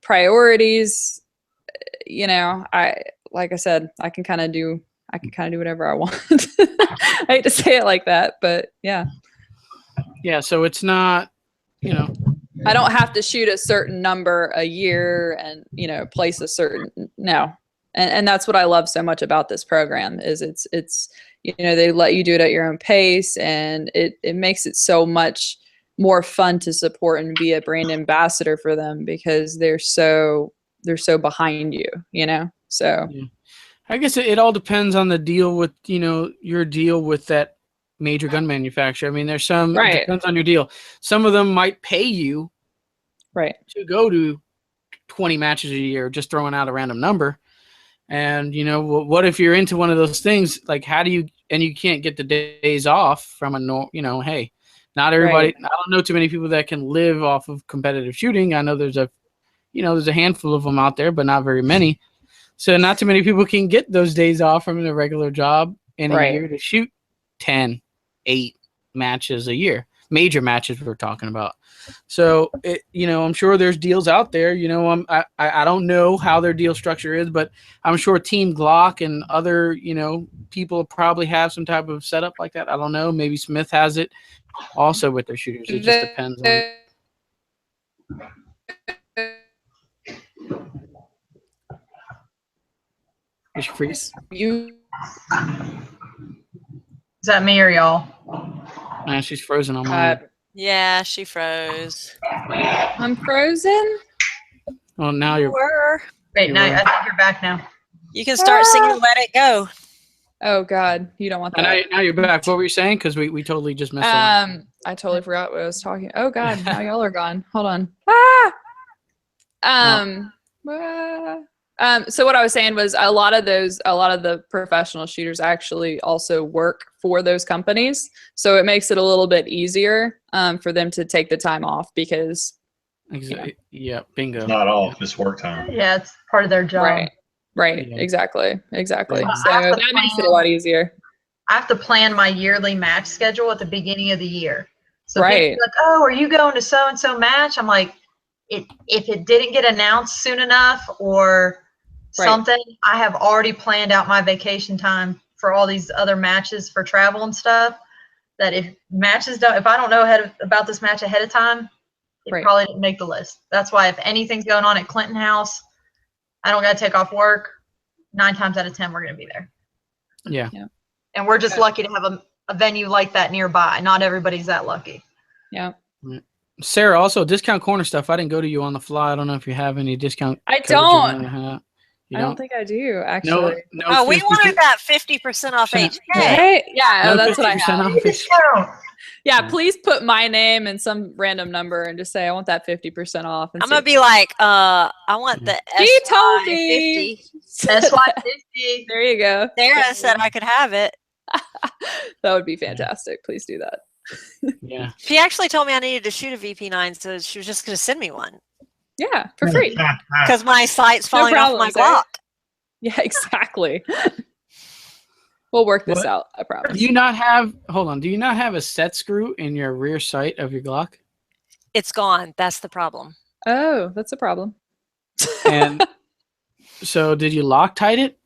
priorities, you know, like I said, I can kind of do whatever I want. I hate to say it like that, but yeah. Yeah, so it's not, you know, I don't have to shoot a certain number a year and, you know, place a certain, no. And that's what I love so much about this program is it's, you know, they let you do it at your own pace, and it makes it so much more fun to support and be a brand ambassador for them because they're so behind you, you know? So yeah. I guess it all depends on the deal with, you know, your deal with that major gun manufacturer. I mean, there's some, right. It depends on your deal. Some of them might pay you right to go to 20 matches a year, just throwing out a random number. And, you know, what if you're into one of those things? Like, how do you, and you can't get the days off from you know, hey, not everybody, right. I don't know too many people that can live off of competitive shooting. I know there's a handful of them out there, but not very many. So not too many people can get those days off from a regular job in a year to shoot 10, 8 matches a year, major matches we're talking about. So, you know, I'm sure there's deals out there. You know, I don't know how their deal structure is, but I'm sure Team Glock and other, you know, people probably have some type of setup like that. I don't know. Maybe Smith has it also with their shooters. It just depends on. Is she freeze? Is that me or y'all? Man, she's frozen on mine. Yeah, she froze. I'm frozen. Well, now you're. Wait, now I think you're back now. You can start singing "Let It Go." Oh God, you don't want that. Now you're back. What were you saying? Because we totally just missed it. I totally forgot what I was talking. Oh God, now y'all are gone. Hold on. So what I was saying was a lot of the professional shooters actually also work for those companies. So it makes it a little bit easier for them to take the time off because. Exactly. Yeah. Bingo. It's not all just work time. Yeah, it's part of their job. Right. Yeah. Exactly. So that makes it a lot easier. I have to plan my yearly match schedule at the beginning of the year. So right. people are like, oh, are you going to so-and-so match? I'm like, if it didn't get announced soon enough or something, I have already planned out my vacation time for all these other matches for travel and stuff. That if I don't know about this match ahead of time, it probably didn't make the list. That's why if anything's going on at Clinton House, I don't got to take off work. 9 times out of 10, we're going to be there. Yeah. And we're just lucky to have a venue like that nearby. Not everybody's that lucky. Yeah. Sarah, also discount corner stuff. I didn't go to you on the fly. I don't know if you have any discount. I don't. I don't think I do, actually. No, we wanted that 50% off HK. Right? Yeah, no, that's what I have. Yeah, please put my name and some random number and just say I want that 50% off. I'm gonna be like, I want the She told me. SY50. There you go. Sarah said I could have it. That would be fantastic. Please do that. Yeah. She actually told me I needed to shoot a VP9, so she was just gonna send me one. Yeah, for free. Because my sight's falling off my Glock. Yeah, exactly. We'll work this out, I promise. Do you not have a set screw in your rear sight of your Glock? It's gone. That's the problem. Oh, that's a problem. And so did you Loctite it?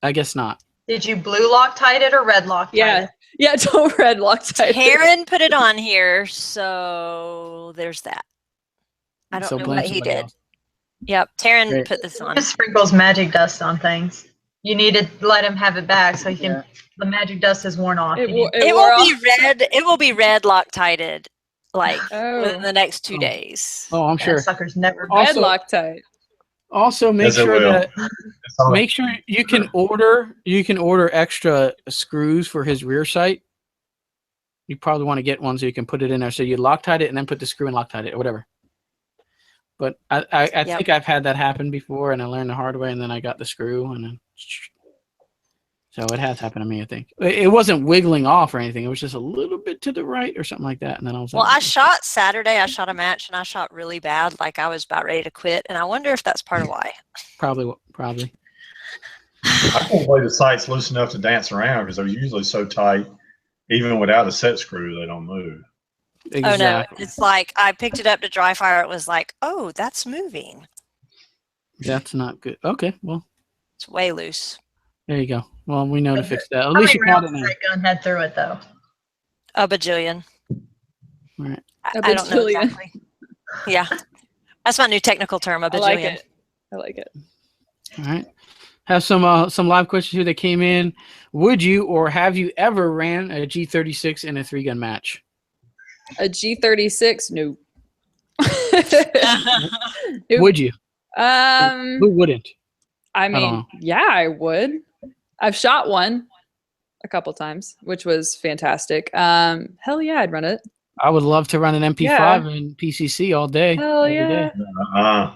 I guess not. Did you blue Loctite it or red Loctite it? Yeah, don't red Loctite it. Taran put it on here, so there's that. I don't So know blame what he somebody did. else. Yep, Taran Great. put this on. Just sprinkles magic dust on things. You need to let him have it back so he can. Yeah. The magic dust is worn off. It You need- Will be red. It will be red Loctited, like within Oh, the next 2 Oh. days. Oh, I'm that sure. sucker's never. Also- red Loctite. Also, make Yes, it sure will. that It's on- make sure you can order extra screws for his rear sight. You probably want to get one so you can put it in there. So you Loctite it and then put the screw and Loctite it or whatever. But I Yep. think I've had that happen before, and I learned the hard way, and then I got the screw, and then so it has happened to me. I think it wasn't wiggling off or anything. It was just a little bit to the right or something like that, and then I was Well, like, I shot Saturday. I shot a match and I shot really bad. Like I was about ready to quit, and I wonder if that's part of why. probably. I can't believe the sight's loose enough to dance around because they're usually so tight. Even without a set screw, they don't move. Exactly. Oh no, it's like I picked it up to dry fire. It was like, oh, that's moving. That's not good. Okay, well, It's way loose. there you go. Well, we know to fix that. At How least many you caught rounds it does now. that gun had through it though? A bajillion. All right. I don't know bajillion. exactly. Yeah, that's my new technical term. A I bajillion. like it. I like it. All right. Have some live questions here that came in. Would you or have you ever ran a G36 in a 3-gun match? A G36? No. Nope. Would you? Who wouldn't? I don't mean, know. yeah, I would. I've shot one a couple times, which was fantastic. Hell yeah, I'd run it. I would love to run an MP5 Yeah. and PCC all day. Hell every day. yeah.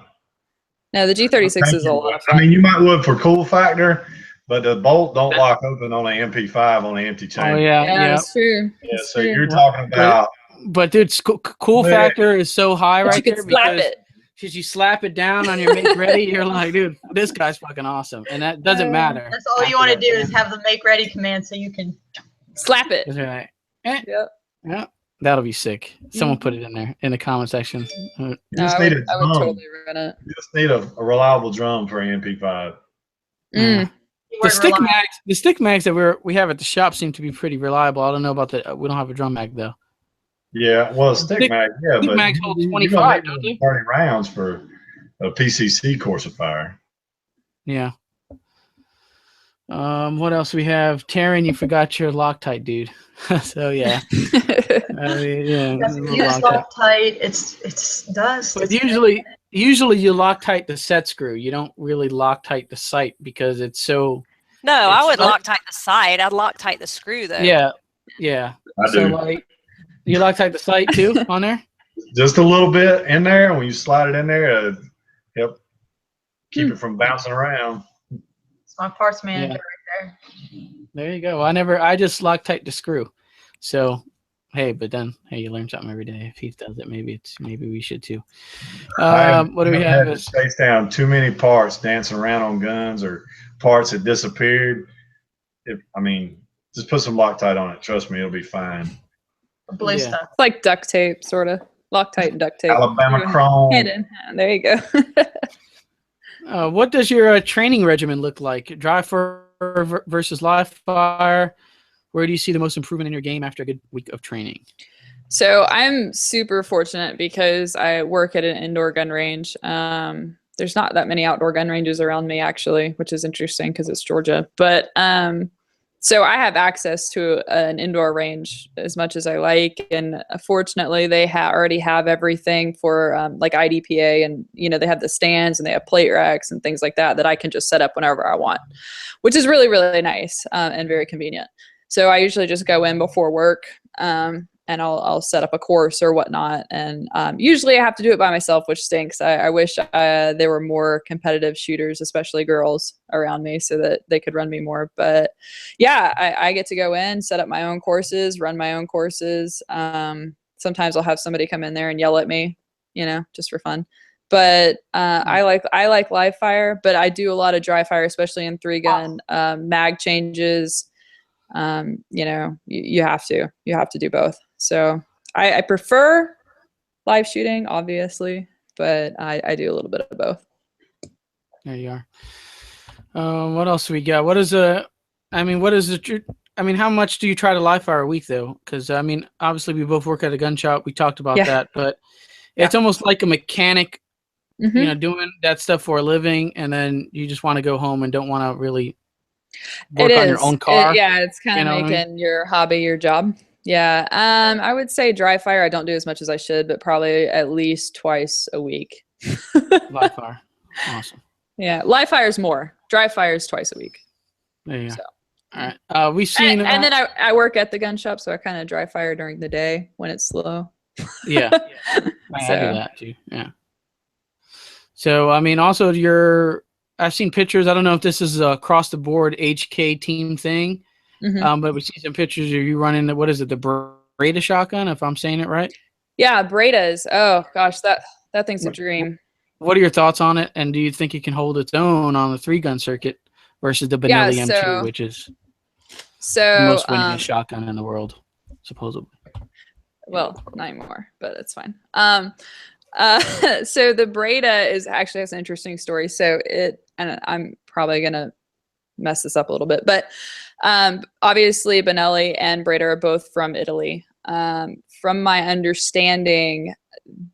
No, the G36 is a lot of fun. I mean, you might would for cool factor, but the bolt don't lock open on an MP5 on the empty chamber. Oh yeah, yeah, yeah. that's true. Yeah, That's so true. you're talking about. But dude, cool But- factor is so high But right you can there slap because it. Because you slap it down on your make ready, you're like, dude, this guy's fucking awesome, and that doesn't matter. That's all you want to do is have the make ready command so you can. Slap it. That's right. Yep. Yeah, that'll be sick. Someone put it in there in the comment section. You No, just I need would, a I would drum. totally run it. You just need a reliable drum for an MP5. Mm. The stick mags that we have at the shop seem to be pretty reliable. I don't know about the. We don't have a drum mag though. Yeah, well, stick mag, yeah, stick but mags hold you 25, don't don't need they? 30 rounds for a PCC course of fire. Yeah. What else we have? Taran, you forgot your Loctite, dude. So yeah. Yeah. Use Loctite. It's does. But usually you Loctite the set screw. You don't really Loctite the sight because it's so. No, I would so- Loctite the side. I'd Loctite the screw though. Yeah. I So do. like, you Loctite the sight too on there. Just a little bit in there. When you slide it in there, yep, keep it from bouncing around. It's my parts manager right there. There you go. I just Loctite the screw. So, hey, but then hey, you learn something every day. If he does it, maybe we should too. What do we have? Had to chase down too many parts dancing around on guns or parts that disappeared. Just put some Loctite on it. Trust me, it'll be fine. The blue Yeah. stuff. It's like duct tape, sort of. Loctite and duct tape. Alabama Chrome. Hand in hand. There you go. What does your training regimen look like? Dry fire versus live fire. Where do you see the most improvement in your game after a good week of training? So I'm super fortunate because I work at an indoor gun range. There's not that many outdoor gun ranges around me, actually, which is interesting because it's Georgia. But so I have access to an indoor range as much as I like. And fortunately, they already have everything for like IDPA. And, they have the stands and they have plate racks and things like that I can just set up whenever I want, which is really, really nice and very convenient. So I usually just go in before work and I'll set up a course or whatnot. And usually I have to do it by myself, which stinks. I wish there were more competitive shooters, especially girls around me so that they could run me more. But yeah, I get to go in, set up my own courses, run my own courses. Sometimes I'll have somebody come in there and yell at me, just for fun. But I like live fire, but I do a lot of dry fire, especially in 3-gun mag changes. You have to do both. So I prefer live shooting, obviously, but I do a little bit of both. There you are. What else we got? How much do you try to live fire a week though? Because obviously we both work at a gun shop. We talked about that, but It's almost like a mechanic, doing that stuff for a living, and then you just want to go home and don't want to really work on your own car. It's kind of making your hobby your job. Yeah. I would say dry fire, I don't do as much as I should, but probably at least twice a week. Live fire. Awesome. Yeah. Live fire is more. Dry fire is twice a week. There you go. All right. We've seen. And then I work at the gun shop, so I kind of dry fire during the day when it's slow. Yeah. I do that too. Yeah. So, I mean, also I've seen pictures. I don't know if this is across the board HK team thing, but we see some pictures of you running what is it, the Breda shotgun, if I'm saying it right? Yeah, Bredas. Oh gosh, that thing's a dream. What are your thoughts on it? And do you think it can hold its own on the 3-gun circuit versus the Benelli M2, which is the most winningest shotgun in the world, supposedly? Well, not anymore, but it's fine. So the Breda has an interesting story. So and I'm probably gonna mess this up a little bit, but obviously Benelli and Breda are both from Italy. From my understanding,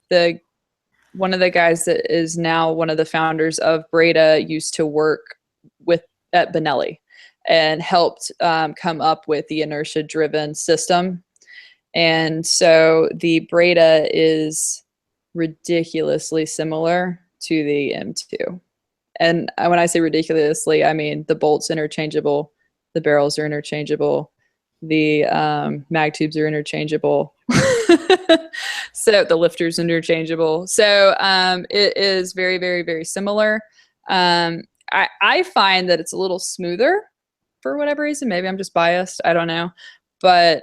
one of the guys that is now one of the founders of Breda used to work at Benelli and helped come up with the inertia-driven system. And so the Breda is ridiculously similar to the M2. And when I say ridiculously, I mean the bolt's interchangeable, the barrels are interchangeable, the mag tubes are interchangeable, so the lifter's interchangeable. So it is very, very, very similar. I find that it's a little smoother for whatever reason. Maybe I'm just biased. I don't know. But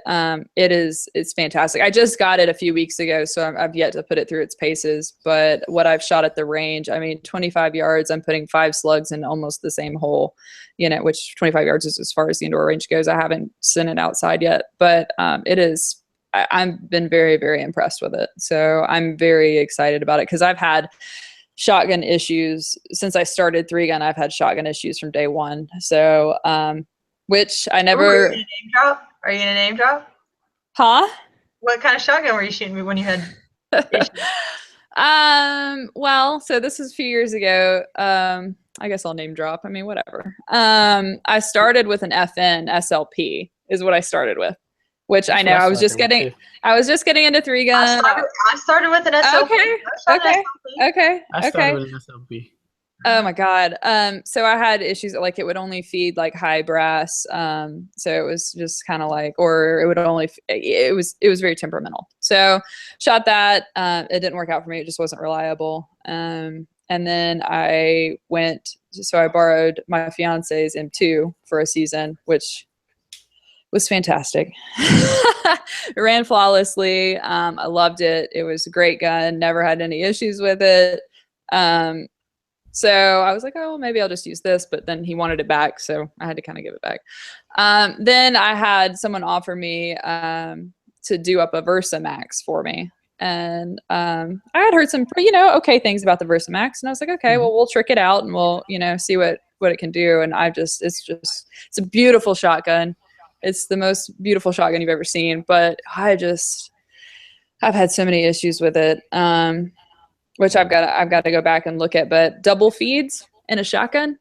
it's fantastic. I just got it a few weeks ago, so I've yet to put it through its paces. But what I've shot at the range, I mean, 25 yards, I'm putting 5 slugs in almost the same hole, which 25 yards is as far as the indoor range goes. I haven't sent it outside yet, but I've been very, very impressed with it. So I'm very excited about it because I've had shotgun issues since I started 3-gun. I've had shotgun issues from day one. So, which I never. Are you gonna name drop? Are you gonna name drop? Huh? What kind of shotgun were you shooting when you had issues? Well, so this was a few years ago. I guess I'll name drop. I mean, whatever. I started with an FN SLP is what I started with, which I know I was just getting into 3-gun. I started with an SLP. Okay. I started with an SLP. Oh my God. So I had issues like it would only feed like high brass. So it was just kind of like, or it would only, it was very temperamental. So shot that, it didn't work out for me. It just wasn't reliable. And then I borrowed my fiance's M2 for a season, which was fantastic. It ran flawlessly. I loved it. It was a great gun. Never had any issues with it. So I was like, oh, maybe I'll just use this. But then he wanted it back, so I had to kind of give it back. Then I had someone offer me to do up a Versa Max for me. And I had heard some, okay things about the Versa Max. And I was like, okay, well, we'll trick it out and we'll, see what it can do. And it's a beautiful shotgun. It's the most beautiful shotgun you've ever seen. But I've had so many issues with it. Which I've got to go back and look at, but double feeds in a shotgun,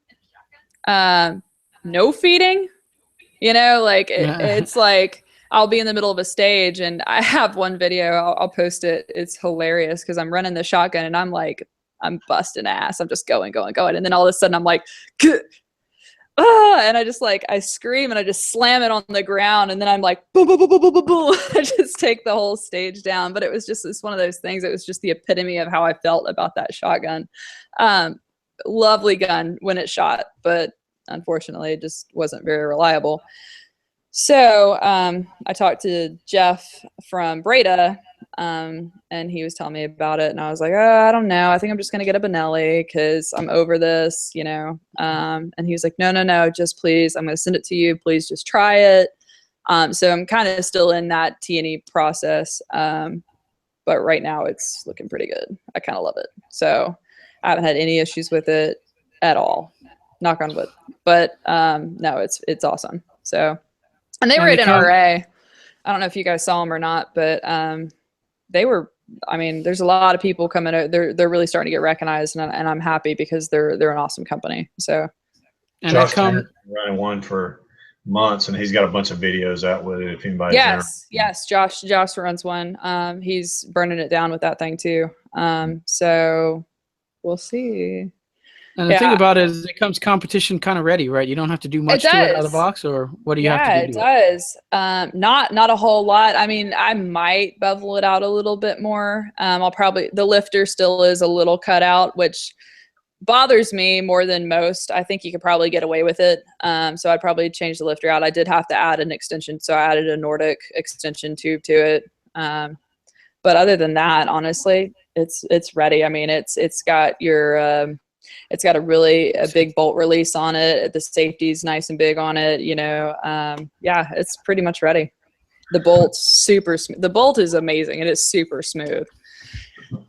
no feeding, it's like I'll be in the middle of a stage and I have one video, I'll post it. It's hilarious because I'm running the shotgun and I'm like, I'm busting ass. I'm just going. And then all of a sudden I'm like, and I just I scream and I just slam it on the ground and then I'm like, boom, boom, boom, boom, boom, boom, boom. I just take the whole stage down. But it's one of those things. It was just the epitome of how I felt about that shotgun. Lovely gun when it shot, but unfortunately it just wasn't very reliable. So I talked to Jeff from Breda, and he was telling me about it, and I was like, oh, I don't know. I think I'm just gonna get a Benelli because I'm over this, And he was like, no, just please, I'm gonna send it to you. Please just try it. So I'm kind of still in that T&E process, but right now it's looking pretty good. I kind of love it. So I haven't had any issues with it at all. Knock on wood. But no, it's awesome. So. And they were at NRA. I don't know if you guys saw them or not, but they were I mean, there's a lot of people coming out. They're really starting to get recognized, and I'm happy because they're an awesome company. So, and Josh running one for months, and he's got a bunch of videos out with it. If anybody's yes, Josh runs one. He's burning it down with that thing too. So we'll see. And the thing about it is it comes competition kind of ready, right? You don't have to do much to it out of the box, or what do you have to do? Yeah, it does. Not a whole lot. I mean, I might bevel it out a little bit more. The lifter still is a little cut out, which bothers me more than most. I think you could probably get away with it. So I'd probably change the lifter out. I did have to add an extension, so I added a Nordic extension tube to it. But other than that, honestly, it's ready. I mean, it's got your it's got a big bolt release on it. The safety's nice and big on it. Yeah, it's pretty much ready. The bolt's super smooth. The bolt is amazing. It is super smooth.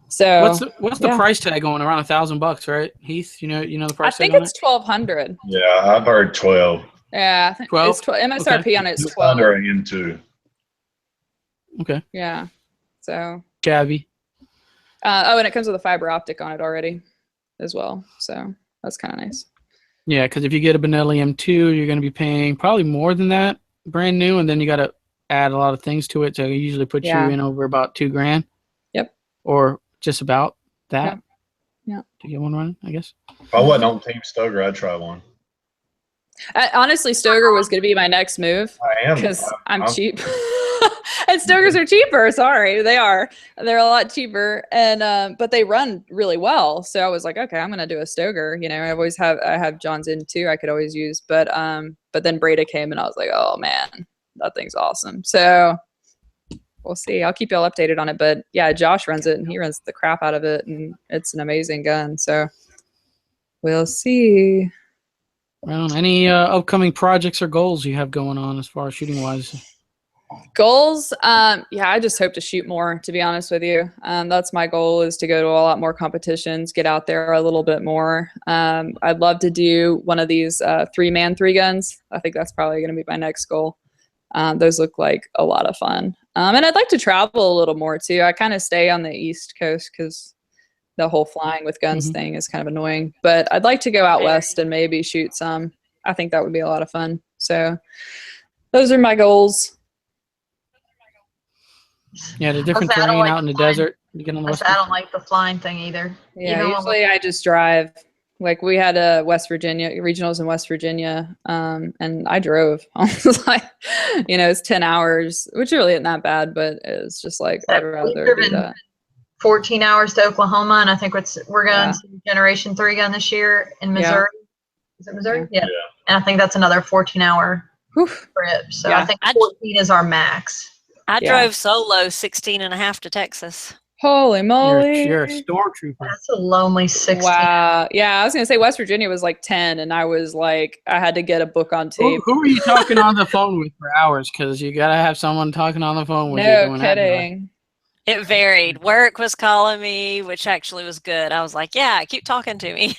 So what's the price tag going? Around $1,000, right? Heath, you know the price tag. I think it's $1,200. Yeah, I've heard 12. Yeah, I think 12. It's 12. MSRP on it's 12. Under AM2. Okay. Yeah. So. Shabby. And it comes with a fiber optic on it already, as well. So that's kind of nice. Yeah, because if you get a Benelli M2, you're going to be paying probably more than that brand new, and then you got to add a lot of things to it. So it usually puts you in over about $2,000. Yep. Or just about that. Yeah. To get one running, I guess. If I wasn't on Team Stoker, I'd try one. Honestly, Stoker was going to be my next move. I am. Because I'm cheap. And Stokers are cheaper. Sorry, they are. They're a lot cheaper, and but they run really well. So I was like, okay, I'm gonna do a Stoker. I have John's in too. I could always use, but then Breda came, and I was like, oh man, that thing's awesome. So we'll see. I'll keep y'all updated on it. But yeah, Josh runs it, and he runs the crap out of it, and it's an amazing gun. So we'll see. Well, any upcoming projects or goals you have going on as far as shooting wise? Goals, I just hope to shoot more, to be honest with you. That's my goal, is to go to a lot more competitions, get out there a little bit more. I'd love to do one of these 3-man 3-guns. I think that's probably going to be my next goal. Those look like a lot of fun. And I'd like to travel a little more too. I kind of stay on the East Coast because the whole flying with guns thing is kind of annoying. But I'd like to go out west and maybe shoot some. I think that would be a lot of fun. So those are my goals. Yeah, the different terrain out in the desert. You get on the west. I don't like the flying thing either. Yeah, usually I just drive. Like we had a West Virginia regionals in West Virginia, and I drove. I was like, it's 10 hours, which really isn't that bad, but it's just like I'd rather do that. 14 hours to Oklahoma, and I think we're going to Generation 3 gun this year in Missouri. Is it Missouri? Yeah. And I think that's another 14-hour trip. So I think 14 is our max. I drove solo 16.5 to Texas. Holy moly. You're a stormtrooper. That's a lonely 16. Wow. Yeah, I was going to say West Virginia was like 10, and I was like, I had to get a book on tape. Who are you talking on the phone with for hours? Because you got to have someone talking on the phone with you. No kidding. It varied. Work was calling me, which actually was good. I was like, yeah, keep talking to me.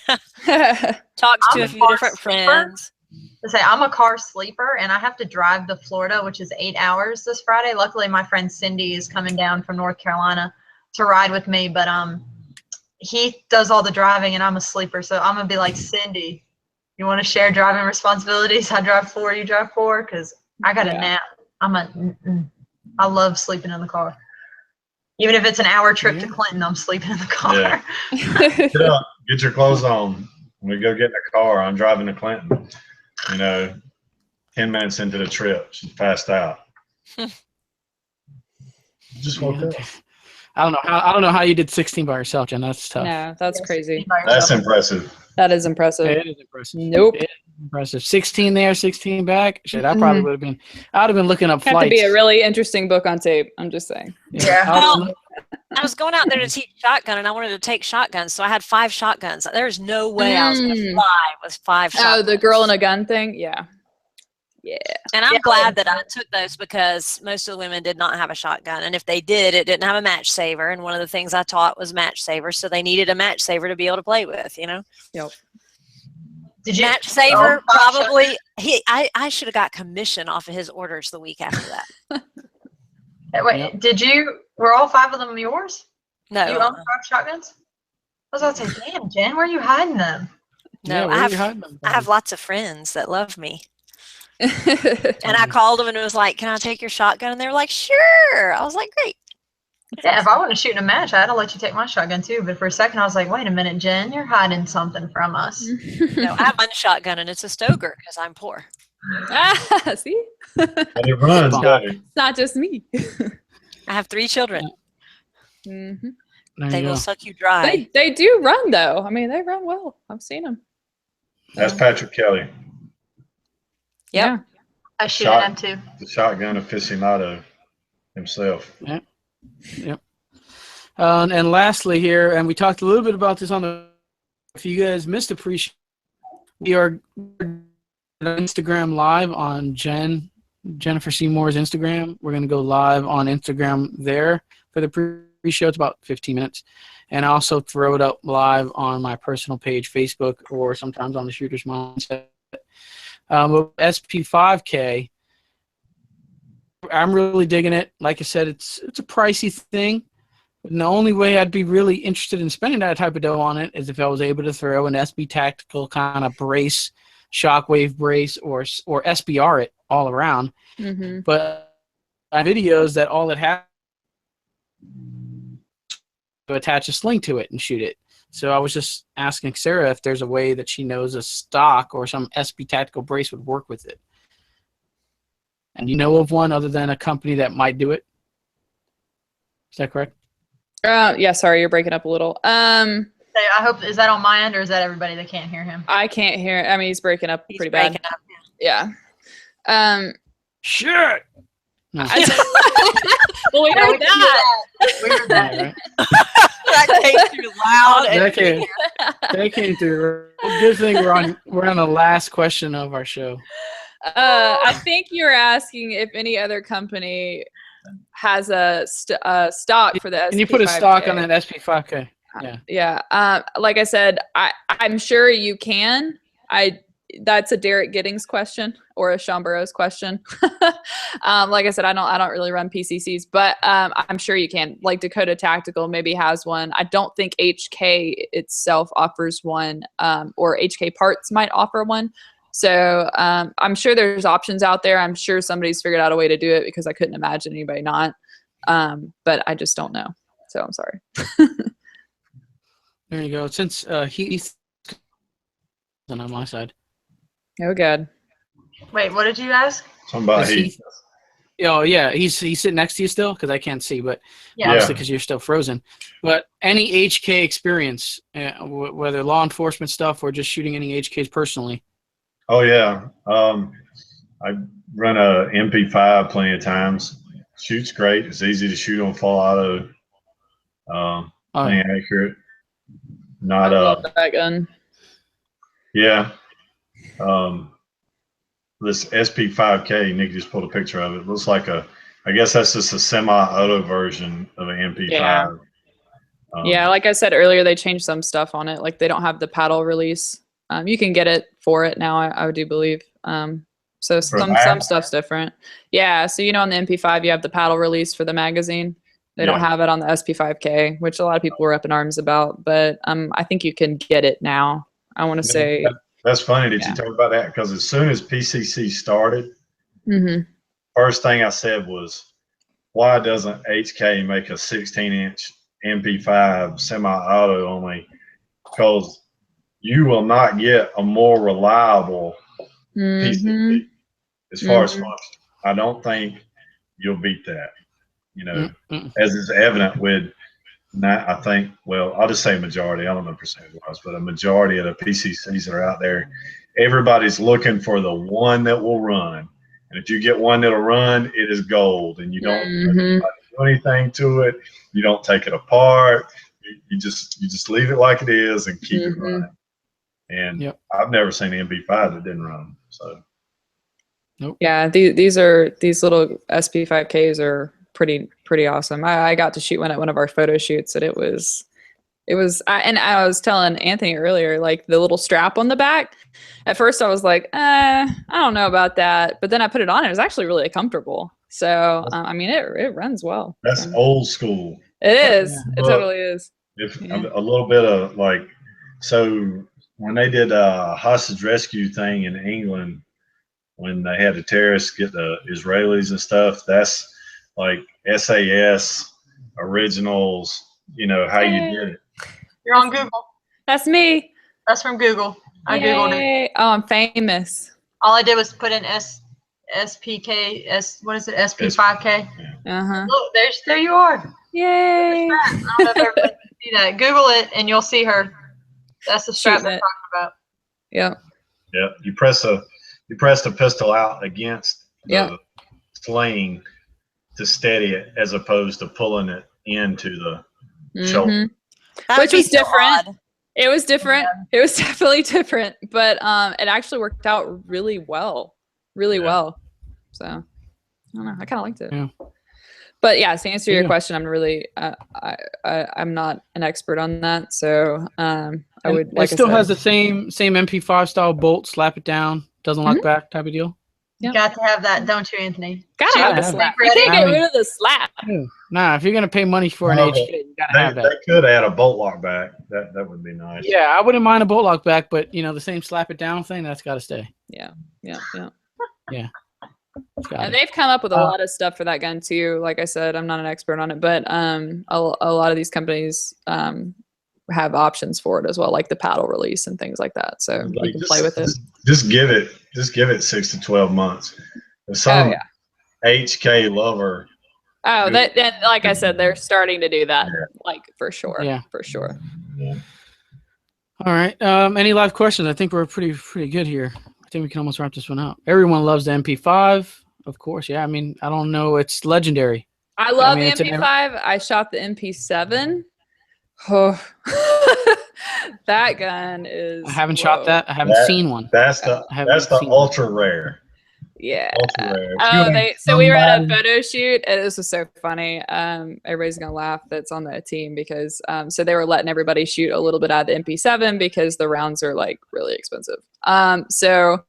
Talked to a few different friends. I'm a car sleeper, and I have to drive to Florida, which is 8 hours this Friday. Luckily, my friend Cindy is coming down from North Carolina to ride with me, but he does all the driving, and I'm a sleeper, so I'm gonna be like, Cindy, you want to share driving responsibilities? I drive 4, you drive 4, because I got a nap. I love sleeping in the car. Even if it's an hour trip to Clinton, I'm sleeping in the car. Yeah. Get up, get your clothes on. When we go get in the car, I'm driving to Clinton. 10 minutes into the trip, she's passed out. Just woke up. I don't know how you did 16 by yourself, Jen. That's tough. No, that's crazy. That's impressive. That is impressive. It is impressive. Nope. It is impressive. 16 there, 16 back. Shit, I probably would have been. I'd have been looking up flights. Have to be a really interesting book on tape. I'm just saying. Yeah. I was going out there to teach shotgun, and I wanted to take shotguns, so I had 5 shotguns. There's no way I was going to fly with 5 shotguns. Oh, the girl in a gun thing? Yeah. Yeah. And I'm glad that I took those, because most of the women did not have a shotgun. And if they did, it didn't have a match saver. And one of the things I taught was match saver. So they needed a match saver to be able to play with, Yep. Did you match saver? Probably. I should have got commission off of his orders the week after that. Wait, were all 5 of them yours? No. You own 5 shotguns? I was about to say, damn, Jen, where are you hiding them? No, Yeah, I have lots of friends that love me. And I called them and it was like, can I take your shotgun? And they were like, sure. I was like, great. Yeah, if I want to shoot in a match, I'd let you take my shotgun too. But for a second, I was like, wait a minute, Jen, you're hiding something from us. No, I have one shotgun and it's a Stoker because I'm poor. See? But it runs better. It's not just me. I have 3 children. Mm-hmm. They will suck you dry. They do run though. I mean, they run well. I've seen them. That's Patrick Kelly. Yep. Yeah. I shoot at him too. The shotgun aficionado himself. Yep. And lastly here, and we talked a little bit about this on the, if you guys missed the pre-show, we are Instagram live on Jennifer Seymour's Instagram. We're going to go live on Instagram there for the pre-show. It's about 15 minutes. And I also throw it up live on my personal page, Facebook, or sometimes on the Shooter's Mindset. SP5K, I'm really digging it. Like I said, it's a pricey thing. And the only way I'd be really interested in spending that type of dough on it is if I was able to throw an SB Tactical kind of brace, shockwave brace, or SBR it all around. Mm-hmm. But I have videos that all it has to attach a sling to it and shoot it. So I was just asking Sarah if there's a way that she knows a stock or some SB Tactical brace would work with it. And you know of one other than a company that might do it? Is that correct? Yeah, sorry, you're breaking up a little. I hope, is that on my end or is that everybody that can't hear him? I can't hear. I mean, he's breaking up pretty bad. Up, yeah. Shit. No. Well, we heard that. We heard that. Right. That came through loud. That came through. Good thing we're on the last question of our show. I think you were asking if any other company has a stock for the SP5K. Can you put a stock on that SP5K? Yeah. Yeah. Like I said, I'm sure you can. That's a Derek Giddings question or a Sean Burrows question. Like I said, I don't really run PCCs, but I'm sure you can. Like Dakota Tactical maybe has one. I don't think HK itself offers one, or HK Parts might offer one. So I'm sure there's options out there. I'm sure somebody's figured out a way to do it because I couldn't imagine anybody not. But I just don't know. So I'm sorry. There you go. Since he's on my side. Oh, God. Wait, what did you ask? Somebody. Oh, yeah. He's sitting next to you still? Because I can't see, but obviously because you're still frozen. But any HK experience, whether law enforcement stuff or just shooting any HKs personally? Oh, yeah. I run a MP5 plenty of times. Shoots great. It's easy to shoot on full auto. Plenty accurate. I love that gun. Yeah. This SP5K, Nick just pulled a picture of it. It looks like I guess that's just a semi-auto version of an MP5. Yeah. Yeah, like I said earlier, they changed some stuff on it. Like they don't have the paddle release. You can get it for it now, I do believe. So some stuff's different. Yeah, so on the MP5, you have the paddle release for the magazine. They don't have it on the SP5K, which a lot of people were up in arms about. But I think you can get it now. I want to say. That's funny that you talk about that because as soon as PCC started, first thing I said was, why doesn't HK make a 16-inch MP5 semi-auto only? Because you will not get a more reliable PCC as far as function. I don't think you'll beat that. As is evident with, I think, well, I'll just say majority. I don't know percentage-wise, but a majority of the PCCs that are out there, everybody's looking for the one that will run. And if you get one that'll run, it is gold. And you don't do anything to it. You don't take it apart. You just leave it like it is and keep it running. And I've never seen an MP5 that didn't run. So. Nope. Yeah, these little SP5Ks are pretty awesome. I got to shoot one at one of our photo shoots, and it was and I was telling Anthony earlier, like the little strap on the back. At first I was like, I don't know about that, but then I put it on and it was actually really comfortable. So I mean, it runs well. That's old school. It is. Yeah. It totally is. If a little bit of like, so when they did a hostage rescue thing in England, when they had the terrorists get the Israelis and stuff, that's like SAS originals. You know how you did it. You're on Google. That's me. That's from Google. I Googled it. Oh, I'm famous. All I did was put in SPK, what is it, SP5K? Look, there you are. Yay. I don't know if everybody can see that. Google it and you'll see her. That's the strap we're talking about. Yeah. Yeah. You press the pistol out against the sling to steady it, as opposed to pulling it into the shoulder. Which was different. It was different. Yeah. It was definitely different, but it actually worked out really well. Really well. So I don't know. I kind of liked it. Yeah. But yeah, to answer your question, I'm really I'm not an expert on that. So I would. Like it still has the same MP5 style bolt. Slap it down. Doesn't lock back. Type of deal. You got to have that, don't you, Anthony? Gotta have the slap. You can't get rid of the slap. Nah, if you're gonna pay money for an HK, you gotta have that. They could add a bolt lock back. That would be nice. Yeah, I wouldn't mind a bolt lock back, but the same slap it down thing, that's got to stay. Yeah. And they've come up with a lot of stuff for that gun too. Like I said, I'm not an expert on it, but a lot of these companies have options for it as well, like the paddle release and things like that. So you can play with it. Just give it 6 to 12 months. If some HK lover. Oh, and like I said, they're starting to do that, like for sure. Yeah, for sure. Yeah. All right. Any live questions? I think we're pretty good here. I think we can almost wrap this one up. Everyone loves the MP5, of course. Yeah, I mean, I don't know. It's legendary. I love the MP5. I shot the MP7. Oh, that gun is. I haven't shot that. I haven't seen one. That's the ultra rare. Yeah. Ultra rare. So we were at a photo shoot, and this was so funny. Everybody's gonna laugh that's on the team because so they were letting everybody shoot a little bit out of the MP7 because the rounds are like really expensive. So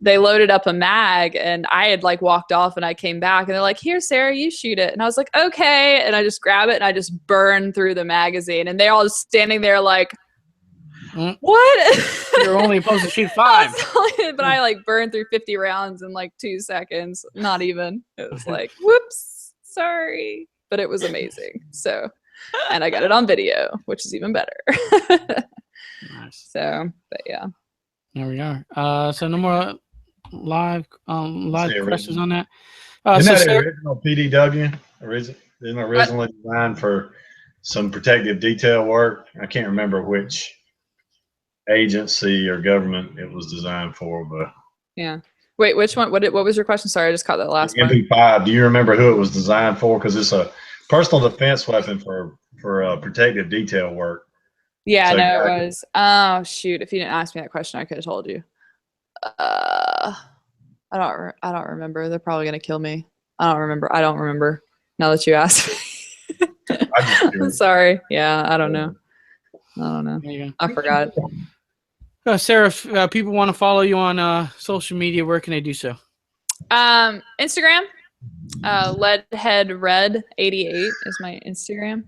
they loaded up a mag, and I had like walked off, and I came back, and they're like, "Here, Sarah, you shoot it." And I was like, "Okay." And I just grab it, and I just burn through the magazine, and they're all just standing there like, "What?" You're only supposed to shoot 5. But I like burned through 50 rounds in like 2 seconds. Not even. It was like, "Whoops, sorry," but it was amazing. So, and I got it on video, which is even better. Nice. So, but yeah. There we are. So no more live questions on that. Isn't that the original PDW? Isn't originally designed for some protective detail work? I can't remember which agency or government it was designed for, but yeah. Wait, which one? What was your question? Sorry, I just caught that last one. MP5. Do you remember who it was designed for? Because it's a personal defense weapon for protective detail work. Yeah, so no, it was. Oh shoot! If you didn't ask me that question, I could have told you. I don't remember. They're probably gonna kill me. I don't remember. Now that you asked me. I'm sorry. Yeah, I don't know. I forgot. Sarah, if people want to follow you on social media, where can they do so? Instagram, leadheadred88 is my Instagram,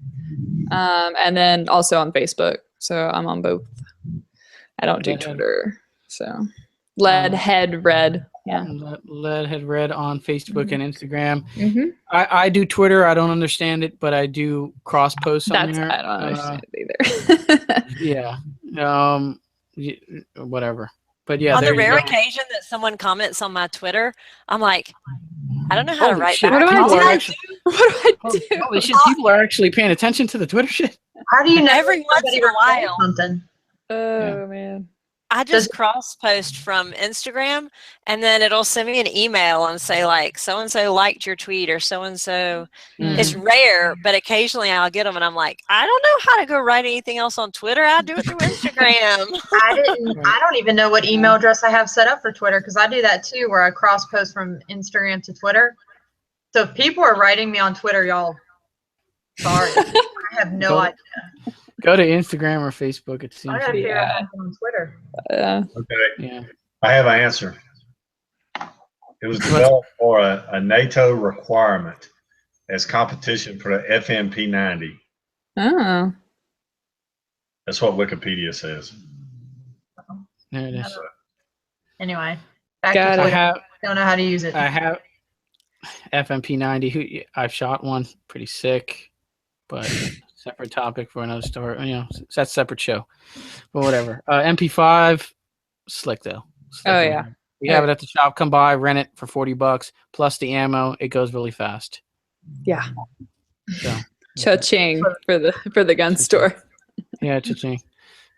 and then also on Facebook. So I'm on both. I don't do Twitter. So leadheadred. Yeah. Leadheadred on Facebook and Instagram. I do Twitter. I don't understand it, but I do cross posts on there. I don't understand it either. Yeah. Whatever. But yeah. On the rare occasion that someone comments on my Twitter, I'm like, I don't know how to write that. What do I do? Holy shit, people are actually paying attention to the Twitter shit. How do you know? Every once in a while. Something. Oh man. I just cross post from Instagram, and then it'll send me an email and say like, so-and-so liked your tweet, or so-and-so. It's rare, but occasionally I'll get them, and I'm like, I don't know how to go write anything else on Twitter. I do it through Instagram. I don't even know what email address I have set up for Twitter, because I do that too, where I cross post from Instagram to Twitter. So if people are writing me on Twitter, y'all, sorry. I have no idea. Go to Instagram or Facebook. It seems. I gotta figure out on Twitter. Okay. Yeah. I have an answer. It was developed for a NATO requirement as competition for the FMP90. Oh. That's what Wikipedia says. There it is. Anyway, back Got to it. Twitter. Don't know how to use it. I have FMP90. I've shot one, pretty sick, but separate topic for another story. You know, that's a separate show. But whatever. MP5, slick though. Slick. Oh yeah. We have it at the shop. Come by, rent it for $40 plus the ammo. It goes really fast. Yeah. So, Cha-ching for the gun store. yeah, cha-ching.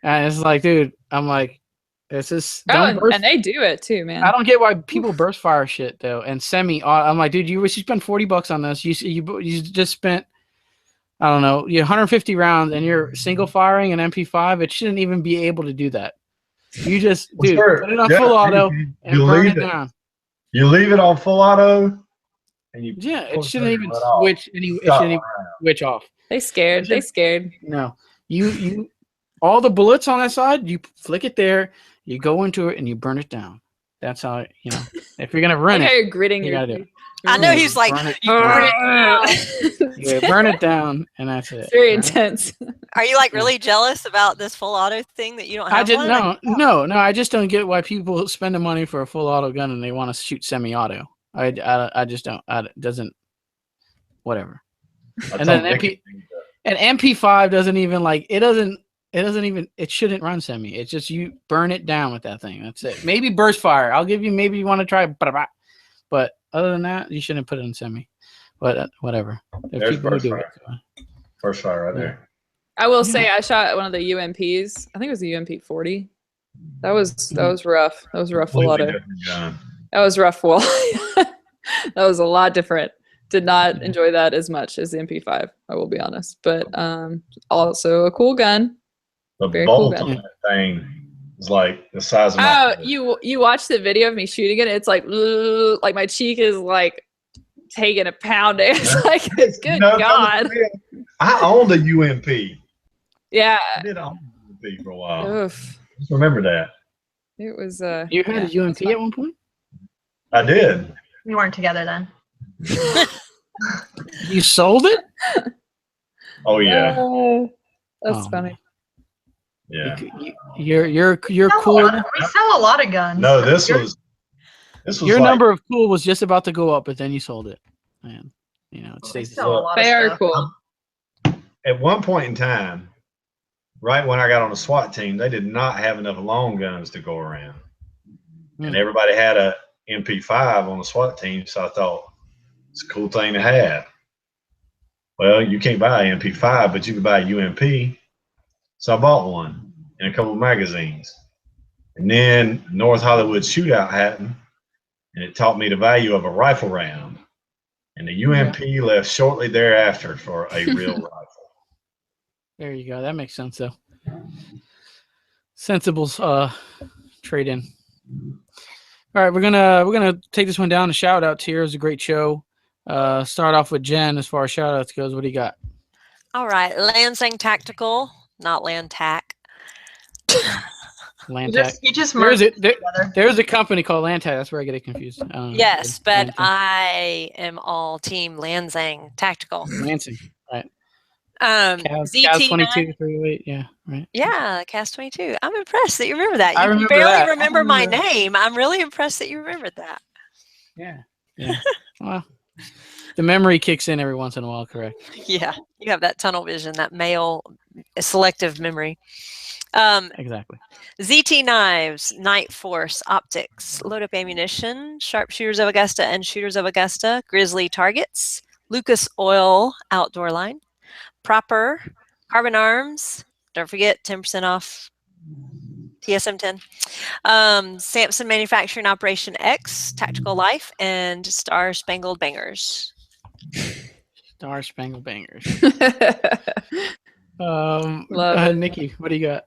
And it's like, dude, I'm like, this is. And they do it too, man. I don't get why people burst fire shit though, and semi. I'm like, dude, you spend $40 on this. You just spent, I don't know, 150 rounds, and you're single firing an MP5. It shouldn't even be able to do that. You just, dude, put it on full auto and burn it down. You leave it on full auto, and you. Yeah, it shouldn't even switch. It shouldn't even switch off. They scared. They scared. No, you. All the bullets on that side, you flick it there. You go into it and you burn it down. That's how if you're gonna run it, you're gritting your teeth. I know he's like, burn it down. Yeah, burn it down, and that's it. It's very intense. Are you like really jealous about this full auto thing that you don't have? I just no. I just don't get why people spend the money for a full auto gun and they want to shoot semi-auto. I just don't. It doesn't. Whatever. And then MP5 doesn't even it shouldn't run semi. It's just you burn it down with that thing. That's it. Maybe burst fire. I'll give you. Maybe you want to try, but other than that, you shouldn't put it in semi. But whatever. There's burst fire. Burst fire right there. I will say I shot one of the UMPs. I think it was the UMP 40. That was rough. That was a rough full auto. That was rough full. That was a lot different. Did not enjoy that as much as the MP5. I will be honest, but also a cool gun. The bolt on that thing is like the size of my head. You watch the video of me shooting it, it's like my cheek is like taking a pounding. It's like, good God. I owned a UMP. Yeah. I did own a UMP for a while. Oof. Just remember that. It was you had a UMP at one point? I did. We weren't together then. You sold it? Oh yeah. That's funny. Yeah. You're cool. We sell a lot of guns. No, this was your number of cool was just about to go up, but then you sold it. And it stays. They are cool. At one point in time, right when I got on the SWAT team, they did not have enough long guns to go around. And everybody had a MP5 on the SWAT team, so I thought it's a cool thing to have. Well, you can't buy an MP5, but you can buy a UMP. So I bought one and a couple of magazines. And then North Hollywood shootout happened, and it taught me the value of a rifle round. And the UMP left shortly thereafter for a real rifle. There you go. That makes sense, though. Sensible trade in. All right, we're gonna take this one down to shout outs here. It was a great show. Start off with Jen as far as shout outs goes. What do you got? All right, Lansing Tactical, not Land Tac. Land Tac. You just there's a company called Land Tac. That's where I get it confused. Yes, but I am all team Lansing Tactical. Lansing, right? ZT 2238, yeah, right. Yeah, Cas 22. I'm impressed that you remember that. I You remember barely that. remember my name. I'm really impressed that you remembered that. Yeah. Well, the memory kicks in every once in a while, correct? Yeah, you have that tunnel vision, that male selective memory. Exactly. ZT Knives, Night Force Optics, Load Up Ammunition, Sharpshooters of Augusta and Shooters of Augusta, Grizzly Targets, Lucas Oil Outdoor Line, Proper, Carbon Arms, don't forget 10% off TSM 10, Samson Manufacturing Operation X, Tactical Life, and Star Spangled Bangers. Star Spangled Bangers. Love Nikki, what do you got?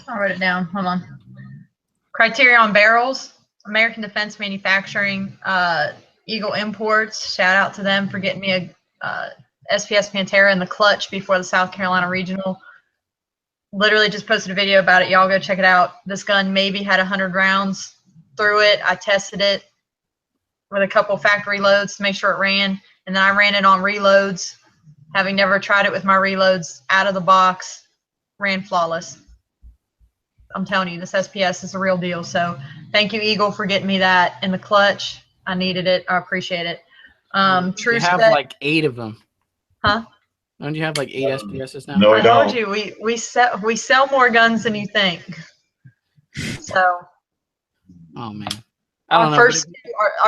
I'll write it down. Hold on. Criterion Barrels, American Defense Manufacturing, Eagle Imports. Shout out to them for getting me a SPS Pantera in the clutch before the South Carolina Regional. Literally just posted a video about it. Y'all go check it out. This gun maybe had 100 rounds through it. I tested it. with a couple factory loads to make sure it ran. And then I ran it on reloads, having never tried it with my reloads out of the box, ran flawless. I'm telling you, this SPS is a real deal. So thank you, Eagle, for getting me that in the clutch. I needed it. I appreciate it. You have like 8 of them. Huh? Don't you have like 8 SPSs now? No, we don't. I told you, we sell more guns than you think. So. Oh man. I don't know. Our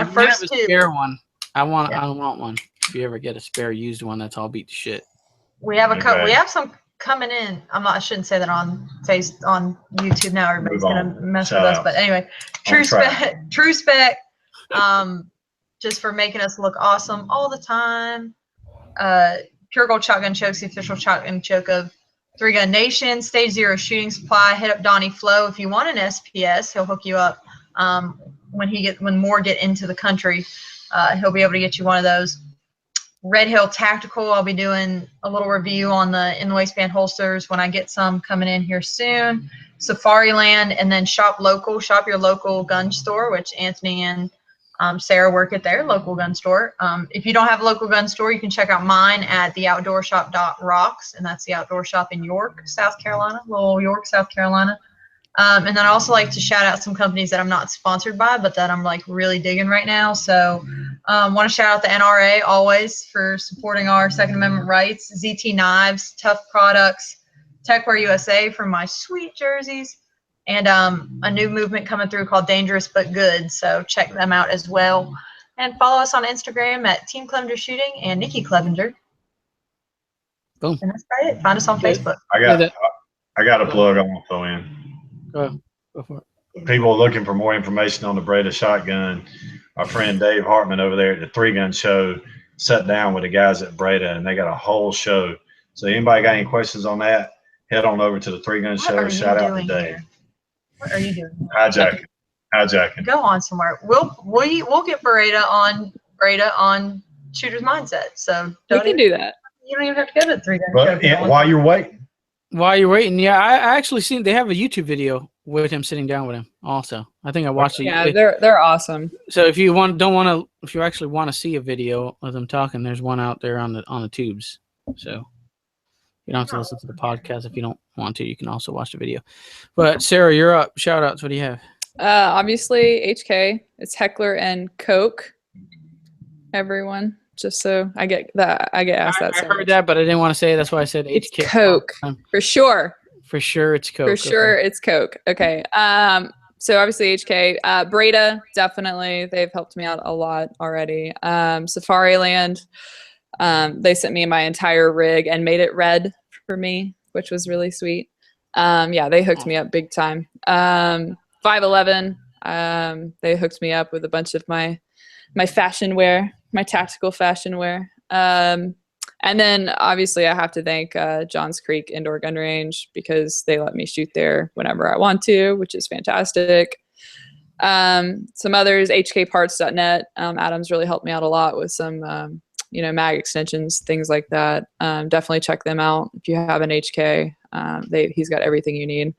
first two. Spare one. I want one. If you ever get a spare used one, that's all beat to shit. We have we have some coming in. I shouldn't say that on YouTube now. Everybody's gonna mess with us. But anyway, True Spec, just for making us look awesome all the time. Pure Gold Shotgun Choke's the official shotgun choke of 3 Gun Nation. Stage 0 shooting supply. Hit up Donnie Flo if you want an SPS. He'll hook you up. When more get into the country, he'll be able to get you one of those. Red Hill Tactical, I'll be doing a little review on the in the waistband holsters when I get some coming in here soon. Safari Land, and then shop your local gun store, which Anthony and Sarah work at their local gun store. If you don't have a local gun store, you can check out mine at theoutdoorshop.rocks, and that's the outdoor shop in York, South Carolina, little York, South Carolina. And then I also like to shout out some companies that I'm not sponsored by, but that I'm like really digging right now. So want to shout out the NRA always for supporting our Second Amendment rights, ZT Knives, Tough Products, Techwear USA for my sweet jerseys, and a new movement coming through called Dangerous But Good. So check them out as well. And follow us on Instagram at Team Clevenger Shooting and Nikki Clevenger. Boom. And that's about it. Find us on Facebook. I got a plug I want to throw in. Go for it. People looking for more information on the Breda shotgun. Our friend Dave Hartman over there at the 3 Gun Show sat down with the guys at Breda, and they got a whole show. So anybody got any questions on that, head on over to the 3 Gun Show. Shout out to Dave. What are you doing? Hijacking. Go on somewhere. We'll get Breda on Shooter's Mindset. So we can do that. You don't even have to go to the 3 Gun Show. While you're waiting, yeah, I actually seen they have a YouTube video with him sitting down with him. Also, I think I watched it. Yeah, they're awesome. So if you actually want to see a video of them talking, there's one out there on the tubes. So you don't have to listen to the podcast if you don't want to. You can also watch the video. But Sarah, you're up. Shout outs. What do you have? Obviously HK. It's Heckler and Coke. Everyone. Just so I get asked that. I heard that, but I didn't want to say it. That's why I said it's HK. Coke for sure. For sure, it's Coke. For sure, it's Coke. Okay. So obviously HK, Breda, definitely. They've helped me out a lot already. Safari Land, they sent me my entire rig and made it red for me, which was really sweet. Yeah, they hooked me up big time. 511, they hooked me up with a bunch of my fashion wear, my tactical fashion wear. And then obviously I have to thank Johns Creek Indoor Gun Range because they let me shoot there whenever I want to, which is fantastic. Some others, hkparts.net. Adam's really helped me out a lot with some, mag extensions, things like that. Definitely check them out if you have an HK. He's got everything you need.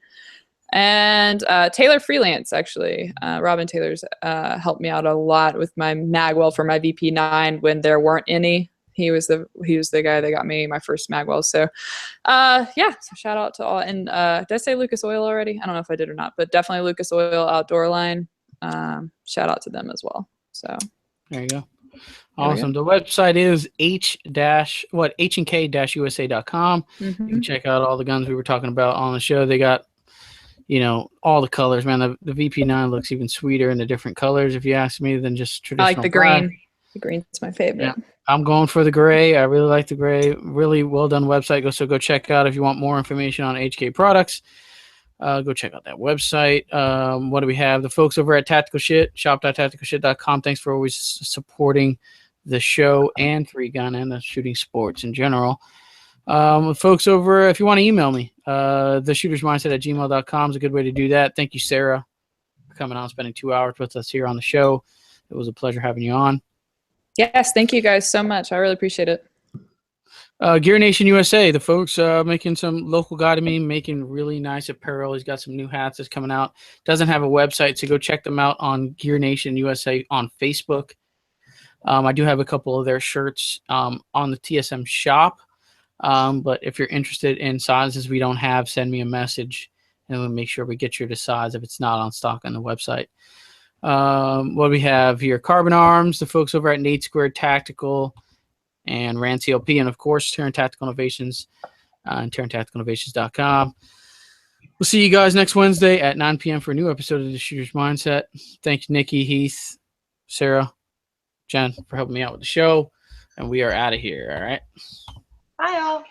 And Taylor Freelance, actually. Robin Taylor's helped me out a lot with my magwell for my VP9 when there weren't any. He was the guy that got me my first magwell. So so shout out to all. And did I say Lucas Oil already? I don't know if I did or not, but definitely Lucas Oil Outdoor Line. Shout out to them as well. So there you go. Awesome. The website is h&k-usa.com. Mm-hmm. You can check out all the guns we were talking about on the show. They got, all the colors, man. The VP9 looks even sweeter in the different colors, if you ask me, than just traditional. I like the green. The green's my favorite. Yeah. I'm going for the gray. I really like the gray. Really well done website. So go check out if you want more information on HK products. Go check out that website. What do we have? The folks over at Tactical Shit, shop.tacticalshit.com. Thanks for always supporting the show and 3 Gun and the shooting sports in general. Folks over, if you want to email me, theshootersmindset@gmail.com is a good way to do that. Thank you, Sarah, for coming on, spending 2 hours with us here on the show. It was a pleasure having you on. Yes, thank you guys so much. I really appreciate it. Gear Nation USA, the folks making some local guy to me, making really nice apparel. He's got some new hats that's coming out. Doesn't have a website, so go check them out on Gear Nation USA on Facebook. I do have a couple of their shirts on the TSM shop. But if you're interested in sizes we don't have, send me a message and we'll make sure we get you the size if it's not on stock on the website. What we have here, Carbon Arms, the folks over at Nate Squared Tactical and Rand CLP, and of course, Taran Tactical Innovations and TaranTacticalInnovations.com. We'll see you guys next Wednesday at 9 p.m. for a new episode of The Shooter's Mindset. Thanks, Nikki, Heath, Sarah, Jen, for helping me out with the show. And we are out of here, all right? Bye, all.